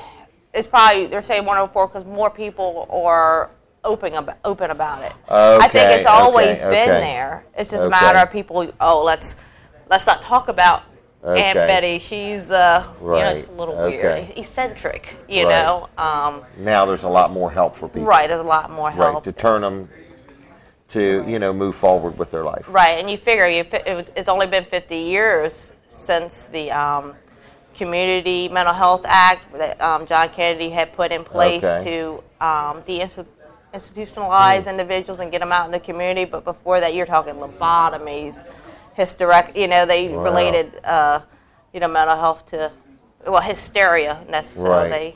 it's probably, they're saying 104 because more people are open about it. I think it's always been there. It's just a matter of people, let's not talk about Aunt Betty. She's, just a little weird, eccentric, you know. Now there's a lot more help for people. Right, there's a lot more help. Right, to turn them to, move forward with their life. Right, and you figure it's only been 50 years since the Community Mental Health Act that John Kennedy had put in place to institutionalize individuals and get them out in the community. But before that, you're talking lobotomies, they related, mental health to, hysteria. And that's right.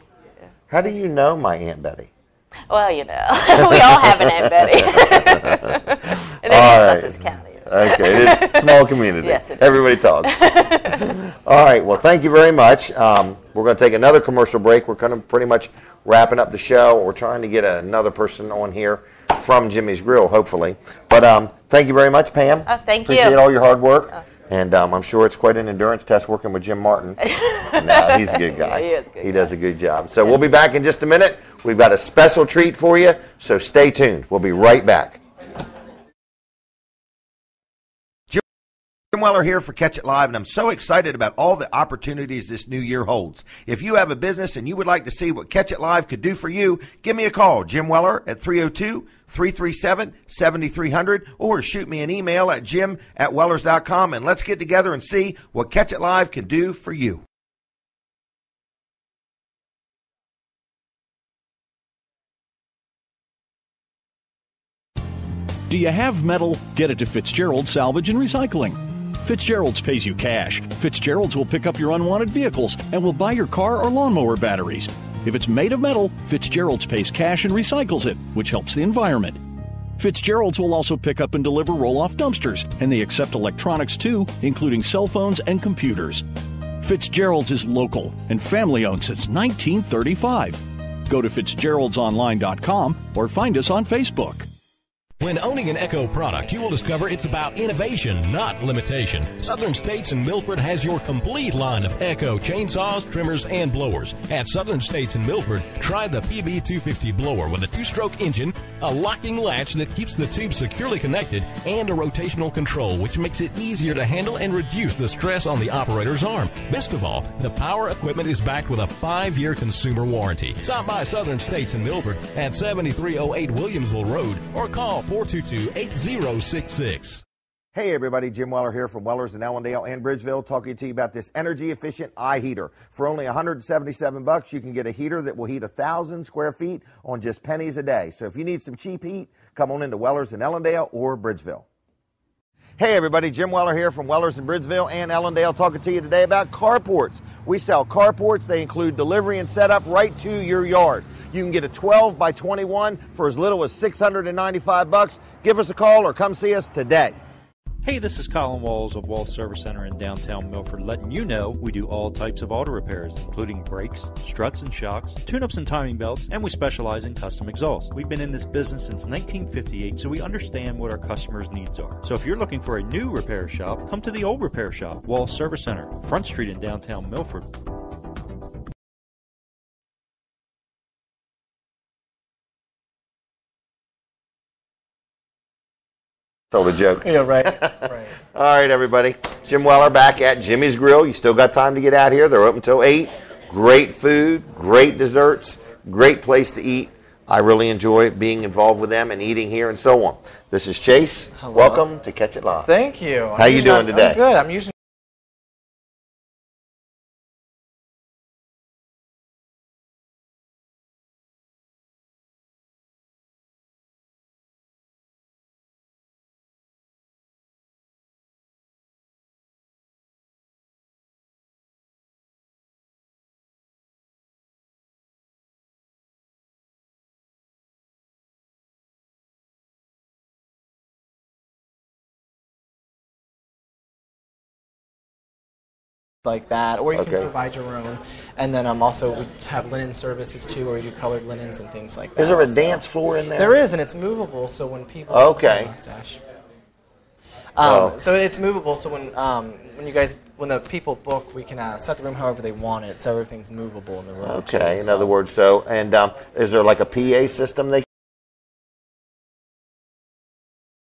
How do you know my Aunt Betty? Well, we all have an Aunt Betty. And it's Sussex County. Okay, it is a small community. Yes, it is. Everybody talks. All right, well, thank you very much. We're going to take another commercial break. We're kind of pretty much wrapping up the show. We're trying to get another person on here from Jimmy's Grill, hopefully. But thank you very much, Pam. Thank you. Appreciate all your hard work. And I'm sure it's quite an endurance test working with Jim Martin. No, he's a good guy. Yeah, he is a good guy. Does a good job. So we'll be back in just a minute. We've got a special treat for you, so stay tuned. We'll be right back. Jim Weller here for Catch It Live, and I'm so excited about all the opportunities this new year holds. If you have a business and you would like to see what Catch It Live could do for you, give me a call, Jim Weller, at 302-337-7300, or shoot me an email at jim@wellers.com, and let's get together and see what Catch It Live can do for you. Do you have metal? Get it to Fitzgerald Salvage and Recycling. Fitzgerald's pays you cash. Fitzgerald's will pick up your unwanted vehicles and will buy your car or lawnmower batteries. If it's made of metal, Fitzgerald's pays cash and recycles it, which helps the environment. Fitzgerald's will also pick up and deliver roll-off dumpsters, and they accept electronics too, including cell phones and computers. Fitzgerald's is local and family-owned since 1935. Go to fitzgeraldsonline.com or find us on Facebook. When owning an Echo product, you will discover it's about innovation, not limitation. Southern States in Milford has your complete line of Echo chainsaws, trimmers, and blowers. At Southern States in Milford, try the PB250 blower with a 2-stroke engine, a locking latch that keeps the tube securely connected, and a rotational control which makes it easier to handle and reduce the stress on the operator's arm. Best of all, the power equipment is backed with a 5-year consumer warranty. Stop by Southern States in Milford at 7308 Williamsville Road or call 422-8066. Hey everybody, Jim Weller here from Wellers in Ellendale and Bridgeville, talking to you about this energy efficient eye heater. For only $177, you can get a heater that will heat 1,000 square feet on just pennies a day. So if you need some cheap heat, come on into Wellers in Ellendale or Bridgeville. Hey everybody, Jim Weller here from Wellers in Bridgeville and Ellendale, talking to you today about carports. We sell carports. They include delivery and setup right to your yard. You can get a 12 by 21 for as little as $695. Give us a call or come see us today. Hey, this is Colin Walls of Walls Service Center in downtown Milford, letting you know we do all types of auto repairs, including brakes, struts and shocks, tune-ups and timing belts, and we specialize in custom exhausts. We've been in this business since 1958, so we understand what our customers' needs are. So if you're looking for a new repair shop, come to the old repair shop, Walls Service Center, Front Street in downtown Milford. Told a joke. Yeah, right. Right. All right, everybody. Jim Weller back at Jimmy's Grill. You still got time to get out here. They're open till 8. Great food, great desserts, great place to eat. I really enjoy being involved with them and eating here and so on. This is Chase. Hello. Welcome to Catch It Live. Thank you. How you doing today? I'm good. I'm using like that, or you can provide your own. And then also we have linen services too, where we do colored linens and things like that. Is there a dance floor in there? There is, and it's movable, so when people mustache. So it's movable, so when the people book, we can set the room however they want it, so everything's movable in the room. Okay, in other words, is there like a PA system they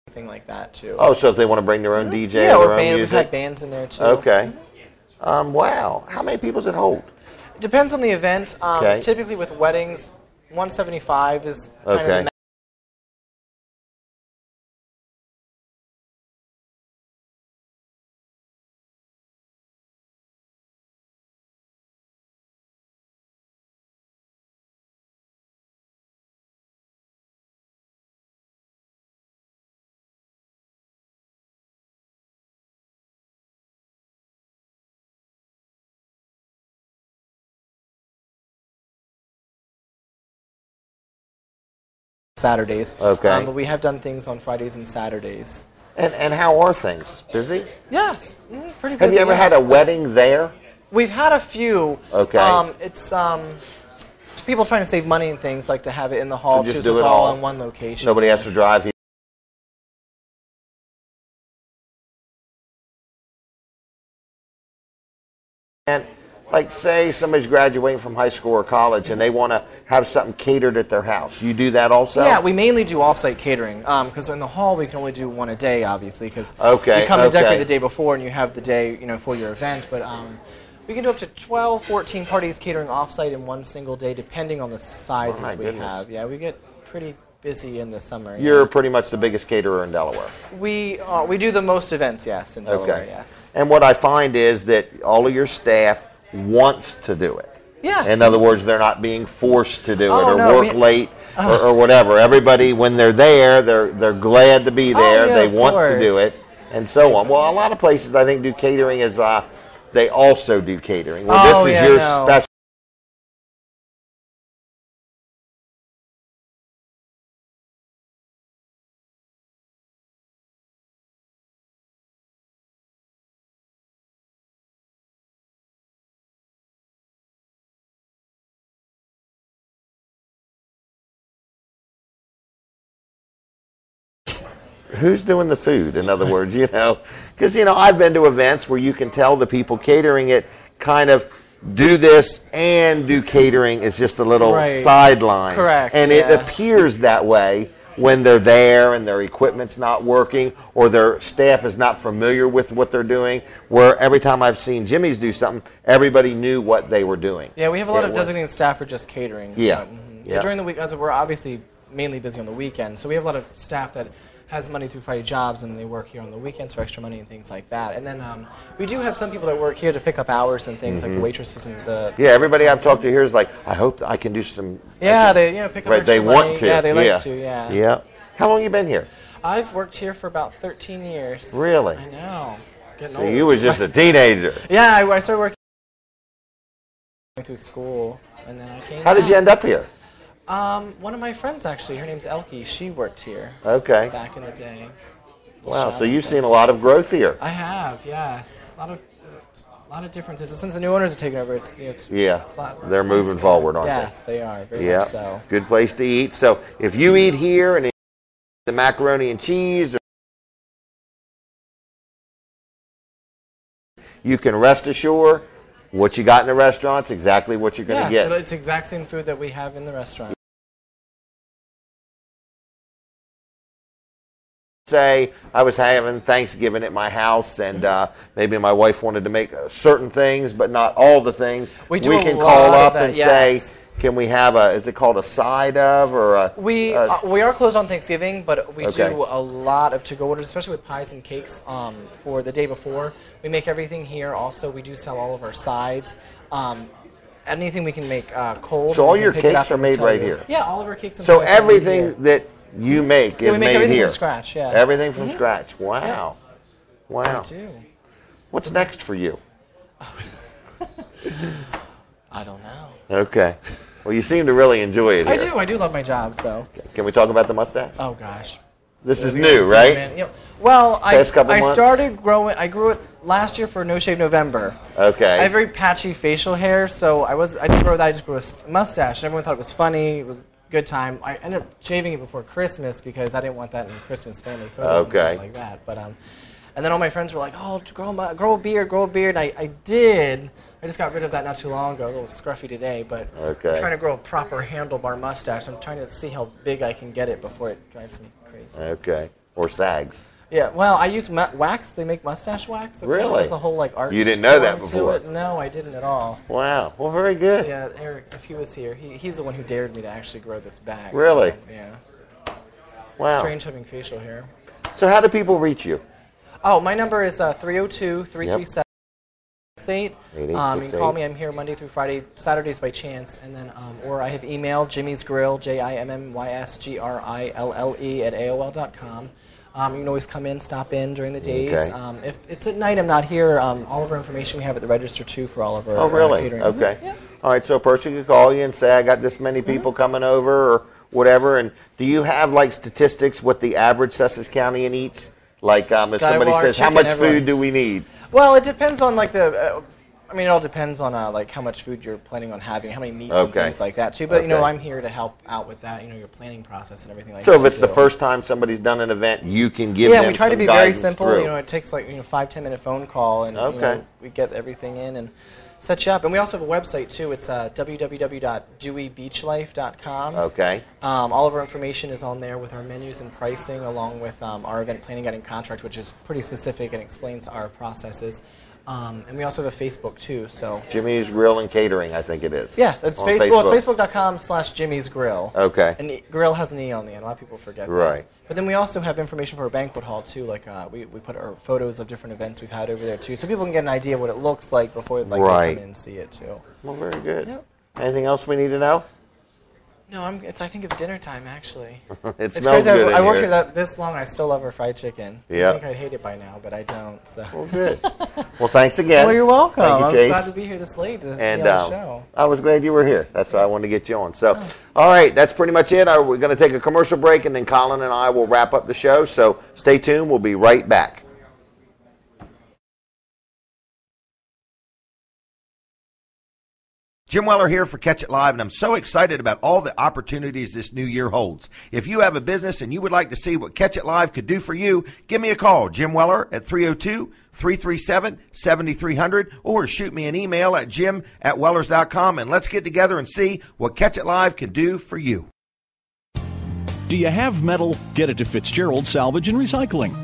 anything like that too? Oh, so if they want to bring their own DJ or their own band, music? we've had bands in there too. Okay. Wow. How many people does it hold? It depends on the event. Typically with weddings, 175 is kind of the Saturdays. Okay. But we have done things on Fridays and Saturdays. And how are things? Busy? Yes, pretty busy. Have you ever had a wedding there? We've had a few. Okay. It's people trying to save money and things, like to have it in the hall, So just so do it's it all all. in one location. Nobody has to drive here. And like say somebody's graduating from high school or college and they want to have something catered at their house. You do that also? Yeah, we mainly do off-site catering because in the hall we can only do one a day, obviously, because you come and decorate the day before and you have the day, for your event. But we can do up to 12, 14 parties catering off-site in one single day, depending on the sizes we have. Yeah, we get pretty busy in the summer. You're pretty much the biggest caterer in Delaware. We do the most events, yes, in Delaware, yes. And what I find is that all of your staff wants to do it. Yeah. In other words, they're not being forced to do it or work late or whatever. Everybody, when they're there, they're glad to be there. They want to do it, and so on. Well, a lot of places I think do catering as they also do catering. Well, this is your special. Who's doing the food, in other words, because, I've been to events where you can tell the people catering it kind of do this and do catering is just a little sideline. Correct. And it appears that way when they're there and their equipment's not working or their staff is not familiar with what they're doing, where every time I've seen Jimmy's do something, everybody knew what they were doing. Yeah, we have a lot of designated staff for just catering. Yeah. So, during the week, as we're obviously mainly busy on the weekend, so we have a lot of staff that has Monday through Friday jobs, and they work here on the weekends for extra money and things like that. And then we do have some people that work here to pick up hours and things, like the waitresses and the... Yeah, everybody I've talked to here is like, I hope that I can do some... Yeah, they pick up extra they money. want to. Yeah, they like to, yeah. Yeah. How long have you been here? I've worked here for about 13 years. Really? I know. So you was just a teenager. Yeah, I started working through school, and then I came How did you end up here? One of my friends, actually, her name's Elke, she worked here. Okay. Back in the day. Wow, so you've seen a lot of growth here. I have, yes. A lot of differences. Since the new owners have taken over, it's they're moving forward, aren't they? Yes, they are. Very much so. Good place to eat. So if you eat here and the macaroni and cheese, you can rest assured what you got in the restaurant's exactly what you're going to get. So it's the exact same food that we have in the restaurant. Say I was having Thanksgiving at my house, and maybe my wife wanted to make certain things, but not all the things. We can call up and say, can we have is it called a side of, or a... We are closed on Thanksgiving, but we do a lot of to-go orders, especially with pies and cakes for the day before. We make everything here. Also, we do sell all of our sides. Anything we can make cold. So all your cakes are made right here? Yeah, all of our cakes and so everything that you make is we make made everything here? From scratch, yeah. Everything from scratch. Wow. Yeah. Wow. I do. What's next for you? I don't know. Okay. Well, you seem to really enjoy it here. I do. I do love my job, so. Okay. Can we talk about the mustache? Oh, gosh. This is new, right? Well, I months? started growing. I grew it last year for No Shave November. Okay. I have very patchy facial hair, so I didn't grow that. I just grew a mustache. And everyone thought it was funny. It was a good time. I ended up shaving it before Christmas because I didn't want that in Christmas family photos and stuff like that. But and then all my friends were like, "Oh, grow a beard, grow a beard." And I did. I just got rid of that not too long ago. A little scruffy today, but I'm trying to grow a proper handlebar mustache. I'm trying to see how big I can get it before it drives me crazy. Okay. Or sags. Yeah, well, I use wax. They make mustache wax. Really? There's a whole art. You didn't know that before? To it. No, I didn't at all. Wow. Well, very good. Yeah, Eric, if he was here, he's the one who dared me to actually grow this back. Really? So, yeah. Wow. Strange having facial hair. So how do people reach you? Oh, my number is 302-337-8868. You can call me. I'm here Monday through Friday, Saturdays by chance, and then or I have email Jimmy's Grill, JIMMYSGRILLE at AOL.com. You can always come in, stop in during the days. Okay. If it's at night, I'm not here. All of our information we have at the register too for all of our catering. Okay. Yeah. All right. So a person could call you and say, "I got this many people coming over," or whatever. And do you have like statistics what the average Sussex County eats? Like if somebody says, "How much food do we need?" Well, it depends on like the. It all depends on like how much food you're planning on having, how many meats and things like that too. But I'm here to help out with that. Your planning process and everything like that. So if it's the first time somebody's done an event, you can give them some guidance. Yeah, we try to be very simple. It takes like 5-10 minute phone call, and we get everything in, and set you up. And we also have a website, too. It's www.deweybeachlife.com. Okay. All of our information is on there with our menus and pricing, along with our event planning guide and contract, which is pretty specific and explains our processes. And we also have a Facebook, too. So Jimmy's Grill and Catering, I think it is. Yeah, it's Facebook. Well, it's Facebook.com/Jimmy's Grill. Okay. And grill has an E on the end. A lot of people forget that. Right. But then we also have information for our banquet hall, too. Like we put our photos of different events we've had over there, too. So people can get an idea of what it looks like before they come in and see it, too. Well, very good. Yep. Anything else we need to know? No, I think it's dinner time, actually. It's smells crazy. Good I worked here this long. I still love our fried chicken. Yeah. I think I'd hate it by now, but I don't. So. Well, good. Well, thanks again. Well, you're welcome. Thank you, I'm Chase. glad to be here this late to be on and the show. I was glad you were here. That's why I wanted to get you on. So, all right, that's pretty much it. We're going to take a commercial break, and then Colin and I will wrap up the show. So stay tuned. We'll be right back. Jim Weller here for Catch It Live, and I'm so excited about all the opportunities this new year holds. If you have a business and you would like to see what Catch It Live could do for you, give me a call, Jim Weller, at 302-337-7300, or shoot me an email at jim@wellers.com, and let's get together and see what Catch It Live can do for you. Do you have metal? Get it to Fitzgerald Salvage and Recycling.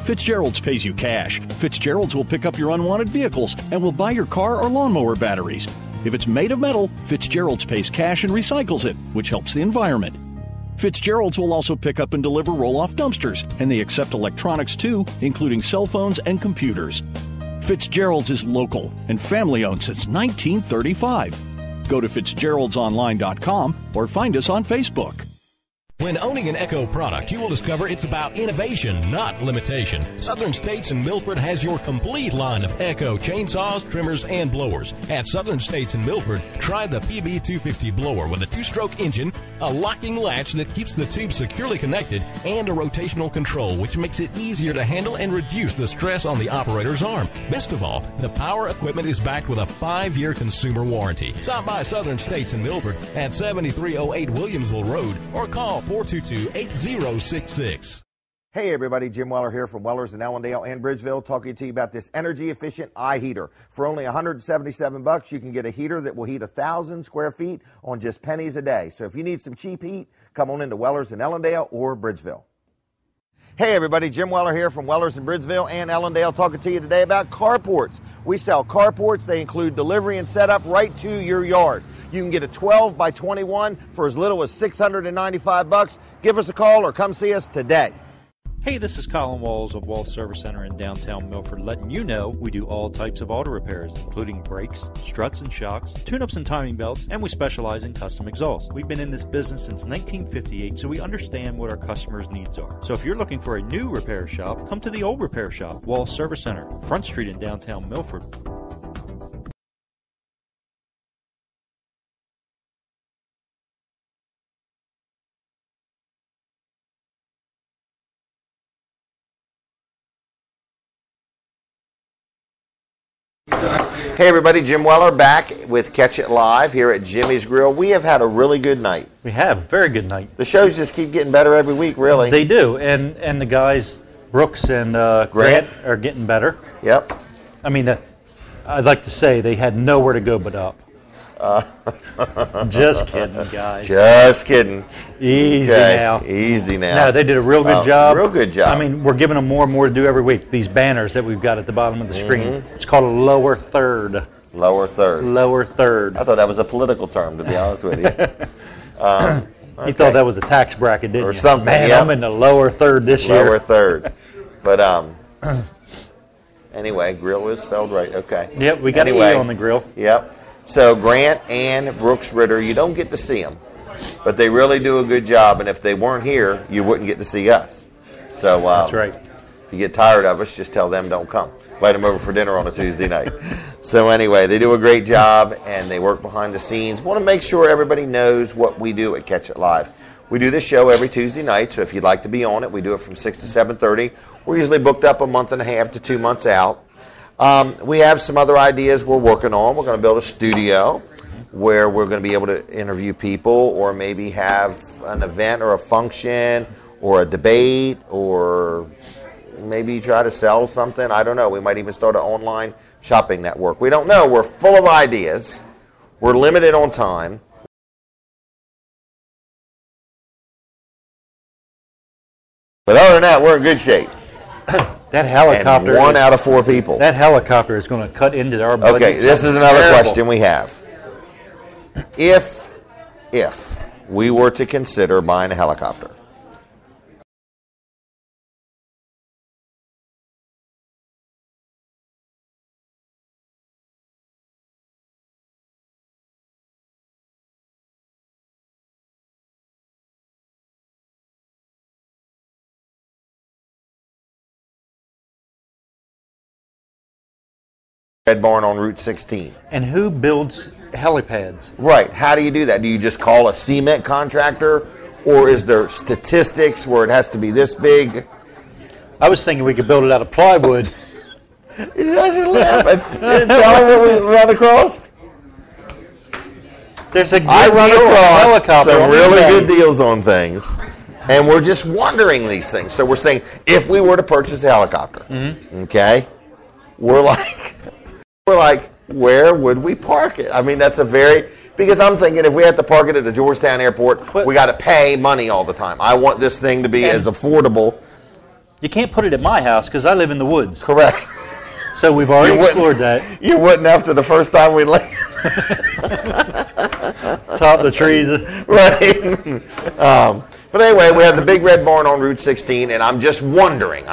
Fitzgerald's pays you cash. Fitzgerald's will pick up your unwanted vehicles and will buy your car or lawnmower batteries. If it's made of metal, Fitzgerald's pays cash and recycles it, which helps the environment. Fitzgerald's will also pick up and deliver roll-off dumpsters, and they accept electronics too, including cell phones and computers. Fitzgerald's is local and family-owned since 1935. Go to fitzgeraldsonline.com or find us on Facebook. When owning an Echo product, you will discover it's about innovation, not limitation. Southern States in Milford has your complete line of Echo chainsaws, trimmers, and blowers. At Southern States in Milford, try the PB250 blower with a 2-stroke engine, a locking latch that keeps the tube securely connected, and a rotational control which makes it easier to handle and reduce the stress on the operator's arm. Best of all, the power equipment is backed with a 5-year consumer warranty. Stop by Southern States in Milford at 7308 Williamsville Road or call 422-8066. Hey everybody, Jim Weller here from Wellers in Ellendale and Bridgeville, talking to you about this energy efficient eye heater. For only $177, you can get a heater that will heat 1,000 square feet on just pennies a day. So if you need some cheap heat, come on into Wellers in Ellendale or Bridgeville. Hey everybody, Jim Weller here from Wellers in Bridgeville and Ellendale, talking to you today about carports. We sell carports. They include delivery and setup right to your yard. You can get a 12 by 21 for as little as $695. Give us a call or come see us today. Hey, this is Colin Walls of Walls Service Center in downtown Milford, letting you know we do all types of auto repairs, including brakes, struts and shocks, tune-ups and timing belts, and we specialize in custom exhausts. We've been in this business since 1958, so we understand what our customers' needs are. So if you're looking for a new repair shop, come to the old repair shop, Walls Service Center, Front Street in downtown Milford. Hey everybody, Jim Weller back with Catch It Live here at Jimmy's Grill. We have had a really good night. We have, very good night. The shows just keep getting better every week, really. They do, and the guys, Brooks and Grant, are getting better. Yep. I mean, I'd like to say they had nowhere to go but up. Just kidding, guys. Just kidding. Easy now. Easy now. No, they did a real good job. Real good job. I mean, we're giving them more and more to do every week. These banners that we've got at the bottom of the screen. It's called a lower third. Lower third. Lower third. I thought that was a political term, to be honest with you. Okay. You thought that was a tax bracket, didn't you? Or something, Man, yeah. I'm in the lower third this year. Lower third. But anyway, grill is spelled right. Okay. Yep, we got an E on the grill. Yep. So Grant and Brooks Ritter, you don't get to see them, but they really do a good job. And if they weren't here, you wouldn't get to see us. So that's right. If you get tired of us, just tell them don't come. Invite them over for dinner on a Tuesday night. So anyway, they do a great job, and they work behind the scenes. Want to make sure everybody knows what we do at Catch It Live. We do this show every Tuesday night, so if you'd like to be on it, we do it from 6 to 7:30. We're usually booked up a month and a half to 2 months out. We have some other ideas we're working on. We're going to build a studio where we're going to be able to interview people, or maybe have an event or a function or a debate, or maybe try to sell something. I don't know. We might even start an online shopping network. We don't know. We're full of ideas. We're limited on time. But other than that, we're in good shape. That helicopter. And 1 out of 4 people. That helicopter is going to cut into our budget. Okay, this is another question we have. If we were to consider buying a helicopter, Red Barn on Route 16. And who builds helipads? Right. How do you do that? Do you just call a cement contractor, or is there statistics where it has to be this big? I was thinking we could build it out of plywood. You guys are laughing. You didn't tell them what we run across? There's a good I run across helicopter some really good deals on things, and we're just wondering these things. So we're saying, if we were to purchase a helicopter, okay, we're like, where would we park it? I mean, that's because I'm thinking if we have to park it at the Georgetown Airport, we got to pay money all the time. I want this thing to be as affordable. You can't put it at my house because I live in the woods. Correct. So we've already explored that. You wouldn't after the first time we landed. Top the trees. Right. But anyway, we have the big red barn on Route 16, and I'm just wondering,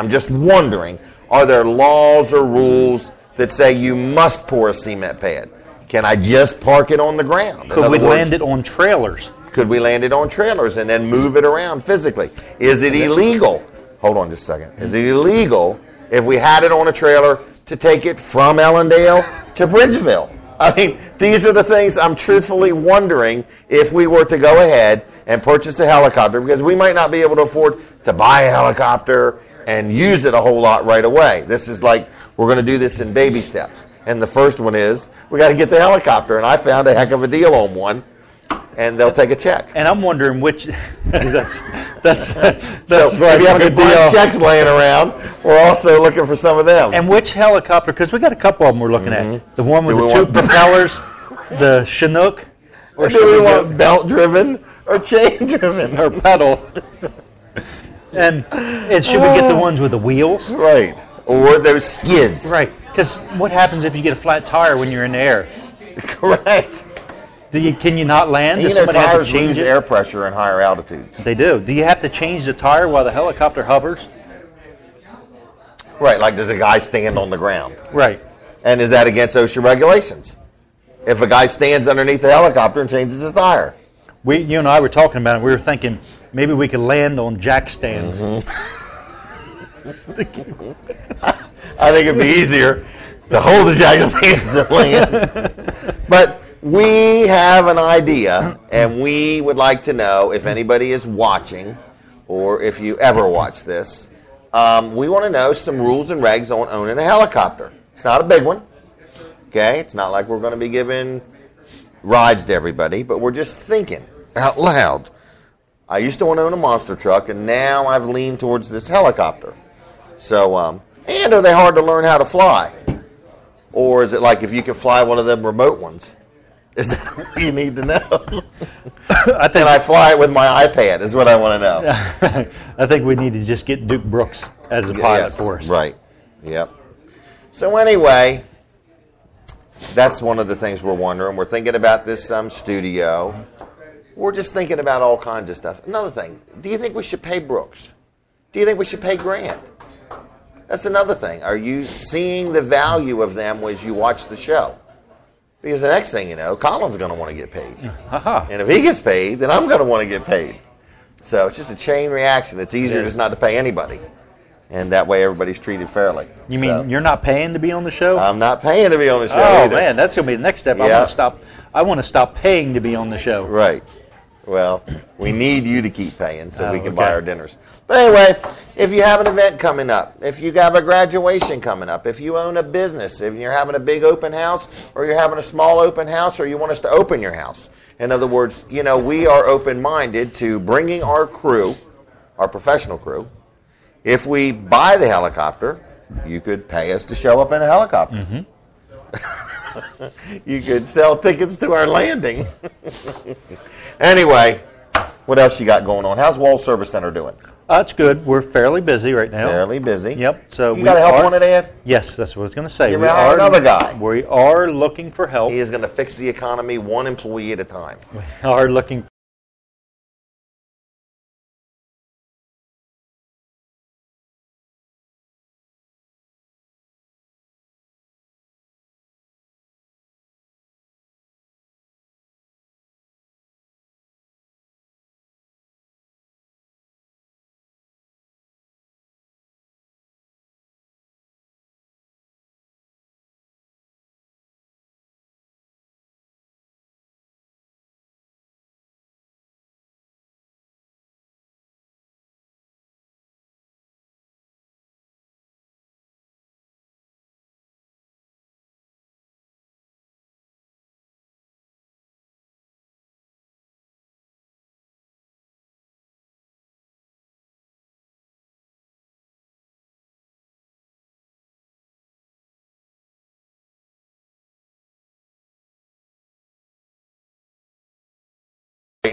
are there laws or rules that say you must pour a cement pad? Can I just park it on the ground? Could we land it on trailers? Could we land it on trailers and then move it around physically? Is it illegal? Hold on just a second. Is it illegal if we had it on a trailer to take it from Ellendale to Bridgeville? I mean, these are the things I'm truthfully wondering if we were to go ahead and purchase a helicopter, because we might not be able to afford to buy a helicopter and use it a whole lot right away. This is like, we're going to do this in baby steps. And the first one is, we got to get the helicopter. And I found a heck of a deal on one, and they'll take a check. And I'm wondering which, that's so if you have a good checks laying around, we're also looking for some of them. And which helicopter, because we got a couple of them we're looking at. The one with the two propellers, the Chinook. Or do we want belt-driven or chain-driven? Or pedal. And should we get the ones with the wheels? Right. Or those skids. Right. Because what happens if you get a flat tire when you're in the air? Correct. Can you not land? Does somebody have to change air pressure in higher altitudes? They do. Do you have to change the tire while the helicopter hovers? Right. Like, does a guy stand on the ground? Right. And is that against OSHA regulations? If a guy stands underneath the helicopter and changes the tire? You and I were talking about it. We were thinking maybe we could land on jack stands. I think it'd be easier to hold the jack stands and land. But we have an idea, and we would like to know if anybody is watching, or if you ever watch this. We want to know some rules and regs on owning a helicopter. It's not a big one. Okay? It's not like we're going to be giving rides to everybody, but we're just thinking out loud. I used to want to own a monster truck, and now I've leaned towards this helicopter. So, and are they hard to learn how to fly? Or is it like if you can fly one of them remote ones? Is that what you need to know? Can I fly it with my iPad is what I want to know. I think we need to just get Duke Brooks as a pilot for us. Right. Yep. So anyway, that's one of the things we're wondering. We're thinking about this studio. We're just thinking about all kinds of stuff. Another thing, do you think we should pay Brooks? Do you think we should pay Grant? That's another thing. Are you seeing the value of them as you watch the show? Because the next thing you know, Colin's going to want to get paid. And if he gets paid, then I'm going to want to get paid. So it's just a chain reaction. It's easier just not to pay anybody. And that way everybody's treated fairly. You mean you're not paying to be on the show? I'm not paying to be on the show either. Oh, man, that's going to be the next step. Yeah. I want to stop paying to be on the show. Right. Well, we need you to keep paying so we can buy our dinners. But anyway, if you have an event coming up, if you have a graduation coming up, if you own a business, if you're having a big open house, or you're having a small open house, or you want us to open your house. In other words, we are open-minded to bringing our crew, our professional crew. If we buy the helicopter, you could pay us to show up in a helicopter. You could sell tickets to our landing. Anyway, what else you got going on? How's Wall Service Center doing? It's good. We're fairly busy right now. Fairly busy. Yep. So you got to help on it, Ed? Yes, that's what I was going to say. You're going to hire another guy. We are looking for help. He is going to fix the economy one employee at a time. We are looking.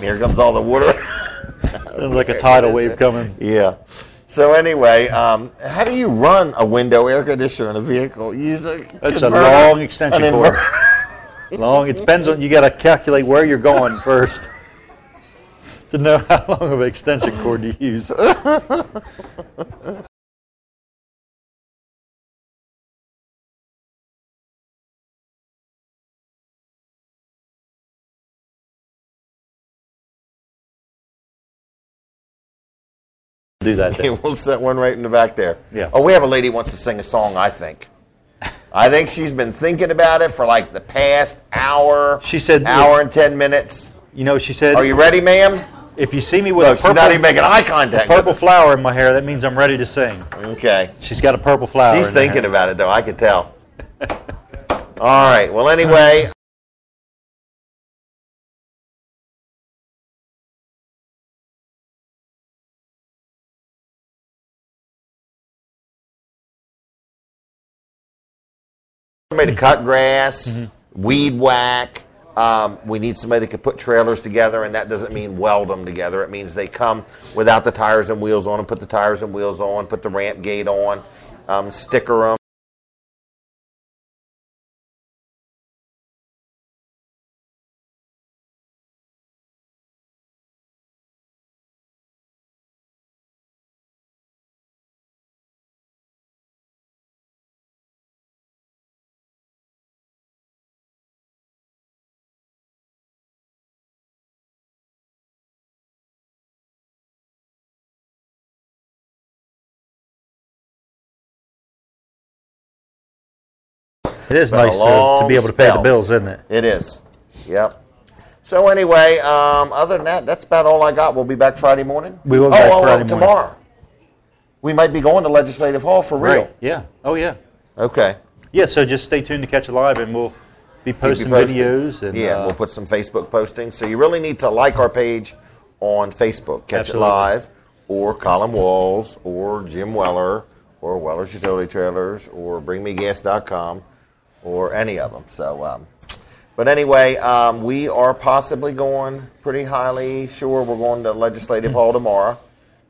Here comes all the water. Sounds like a tidal wave coming. Yeah. So anyway, how do you run a window air conditioner in a vehicle? Use a It's a long extension cord. Long. It depends on. You got to calculate where you're going first to know how long of an extension cord to use. Do that then. We'll set one right in the back there. Yeah. Oh, we have a lady who wants to sing a song, I think. I think she's been thinking about it for like the past hour. She said hour and 10 minutes. You know, she said, are you ready, ma'am? If you see me with Look, a purple, she's not even making eye contact. Purple flower in my hair, that means I'm ready to sing. Okay. She's got a purple flower. She's thinking about it, though. I can tell. All right. Well, anyway. Somebody to cut grass, weed whack. We need somebody that can put trailers together, and that doesn't mean weld them together. It means they come without the tires and wheels on and put the tires and wheels on, put the ramp gate on, sticker them. It is nice to be able to pay the bills, isn't it? It is. Yep. So anyway, other than that, that's about all I got. We'll be back Friday morning. We will be back Friday morning. Tomorrow. We might be going to Legislative Hall for real. Right. Yeah. Oh, yeah. Okay. Yeah, so just stay tuned to Catch It Live, and we'll be posting videos. And, we'll put some Facebook postings. So you really need to like our page on Facebook, Catch It Live, or Colin Walls, or Jim Weller, or Weller's Utility Trailers, or BringMeGas.com, or any of them. So, but anyway, we are possibly going pretty highly sure we're going to Legislative Hall tomorrow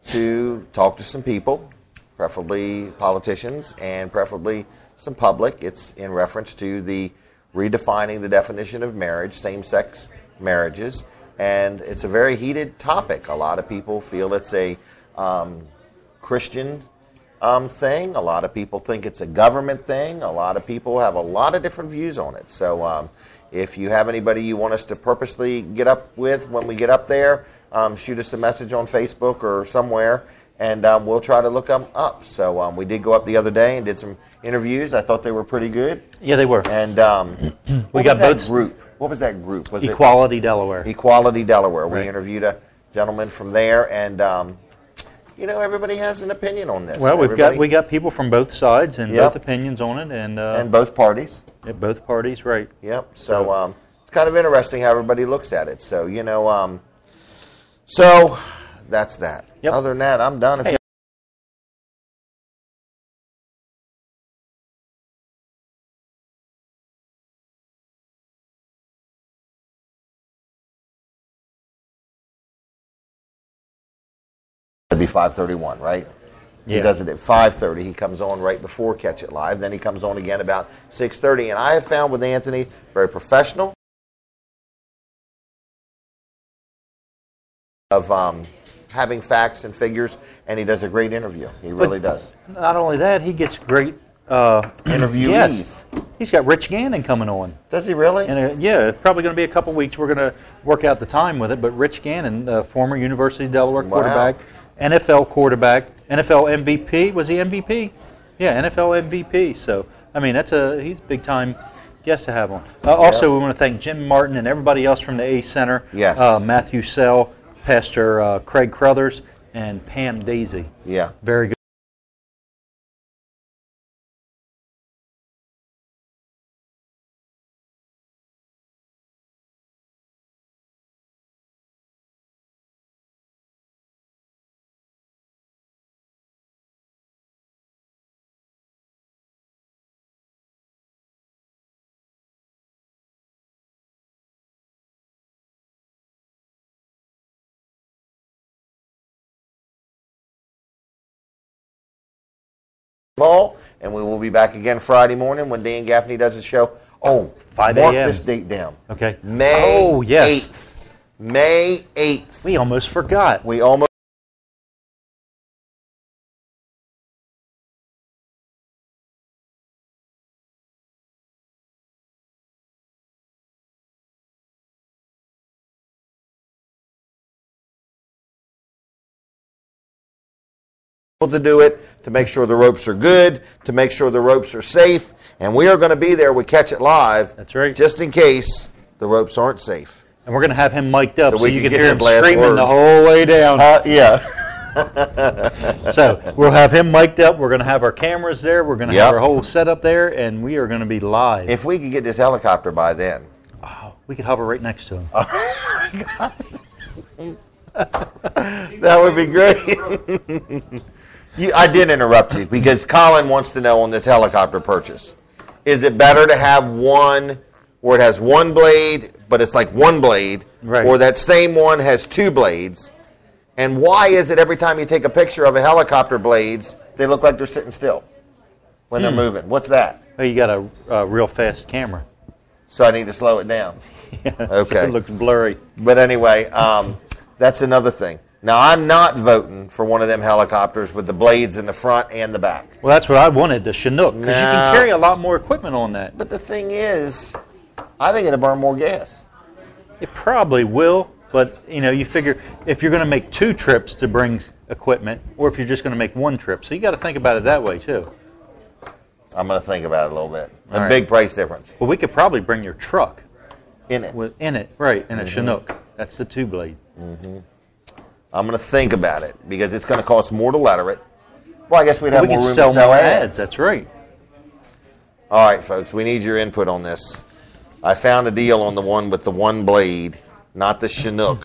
to talk to some people, preferably politicians and preferably some public. It's in reference to the redefining the definition of marriage, same-sex marriages, and it's a very heated topic. A lot of people feel it's a Christian thing. A lot of people think it's a government thing. A lot of people have a lot of different views on it. So if you have anybody you want us to purposely get up with when we get up there, shoot us a message on Facebook or somewhere, and we'll try to look them up. So we did go up the other day and did some interviews. I thought they were pretty good. Yeah, they were. And we got both group. What was that group? Was Equality Delaware. Equality Delaware. Right. We interviewed a gentleman from there, and you know, everybody has an opinion on this. Well, we got people from both sides and both opinions on it, and both parties. Yeah, both parties, right? Yep. So it's kind of interesting how everybody looks at it. So you know, so that's that. Yep. Other than that, I'm done. If It'd be 5:31, right? Yeah. He does it at 5:30. He comes on right before Catch It Live. Then he comes on again about 6:30. And I have found with Anthony, very professional, of having facts and figures, and he does a great interview. He really does. Not only that, he gets great interviewees. Yes. He's got Rich Gannon coming on. Does he really? And yeah, it's probably going to be a couple weeks. We're going to work out the time with it. But Rich Gannon, former University of Delaware quarterback, NFL quarterback, NFL MVP. Was he MVP? Yeah, NFL MVP. So I mean, he's a big time guest to have on. Also, we want to thank Jim Martin and everybody else from the ACE Center. Yes. Matthew Sell, Pastor Craig Crothers, and Pam Daisy. Yeah. Very good. And we will be back again Friday morning when Dan Gaffney does his show. Oh, 5 mark a.m. this date down. Okay. May 8th. May 8th. We almost forgot. We almost. To do it, to make sure the ropes are good, to make sure the ropes are safe, and we are going to be there with Catch It Live. That's right. Just in case the ropes aren't safe. And we're going to have him mic'd up so you can hear him screaming words the whole way down. Yeah. So we'll have him mic'd up. We're going to have our cameras there. We're going to have our whole setup there, and we are going to be live. If we could get this helicopter by then. Oh, we could hover right next to him. Oh, my God. That would be great. I did interrupt you because Colin wants to know on this helicopter purchase. Is it better to have one where it has one blade, but it's like one blade, or that same one has two blades? And why is it every time you take a picture of a helicopter blades, they look like they're sitting still when they're moving? What's that? Oh, you got a real fast camera. So I need to slow it down. Yeah, okay. So it looks blurry. But anyway, that's another thing. Now, I'm not voting for one of them helicopters with the blades in the front and the back. Well, that's what I wanted, the Chinook, because you can carry a lot more equipment on that. But the thing is, I think it'll burn more gas. It probably will, but you figure if you're going to make 2 trips to bring equipment, or if you're just going to make 1 trip. So you got to think about it that way, too. I'm going to think about it a little bit. A big price difference. Well, we could probably bring your truck. In it. In it, right, in a Chinook. That's the 2-blade. Mm-hmm. I'm going to think about it because it's going to cost more to letter it. Well, I guess we'd have more room to sell more ads. That's right. All right, folks, we need your input on this. I found a deal on the one with the one blade, not the Chinook.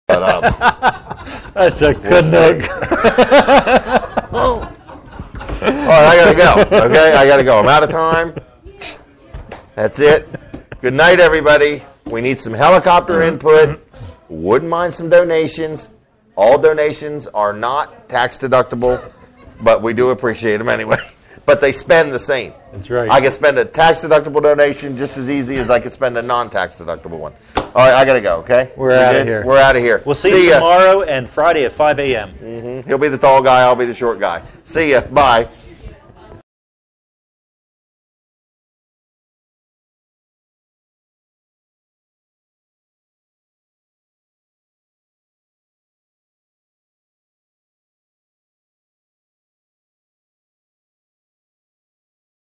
But, that's a Chinook. All right, I got to go. Okay, I got to go. I'm out of time. That's it. Good night, everybody. We need some helicopter input. Wouldn't mind some donations. All donations are not tax deductible, but we do appreciate them anyway. But they spend the same. That's right. I can spend a tax deductible donation just as easy as I can spend a non-tax deductible one. All right, I got to go, okay? We're out of here. We're out of here. We'll see you tomorrow and Friday at 5 a.m. He'll be the tall guy. I'll be the short guy. See ya. Bye.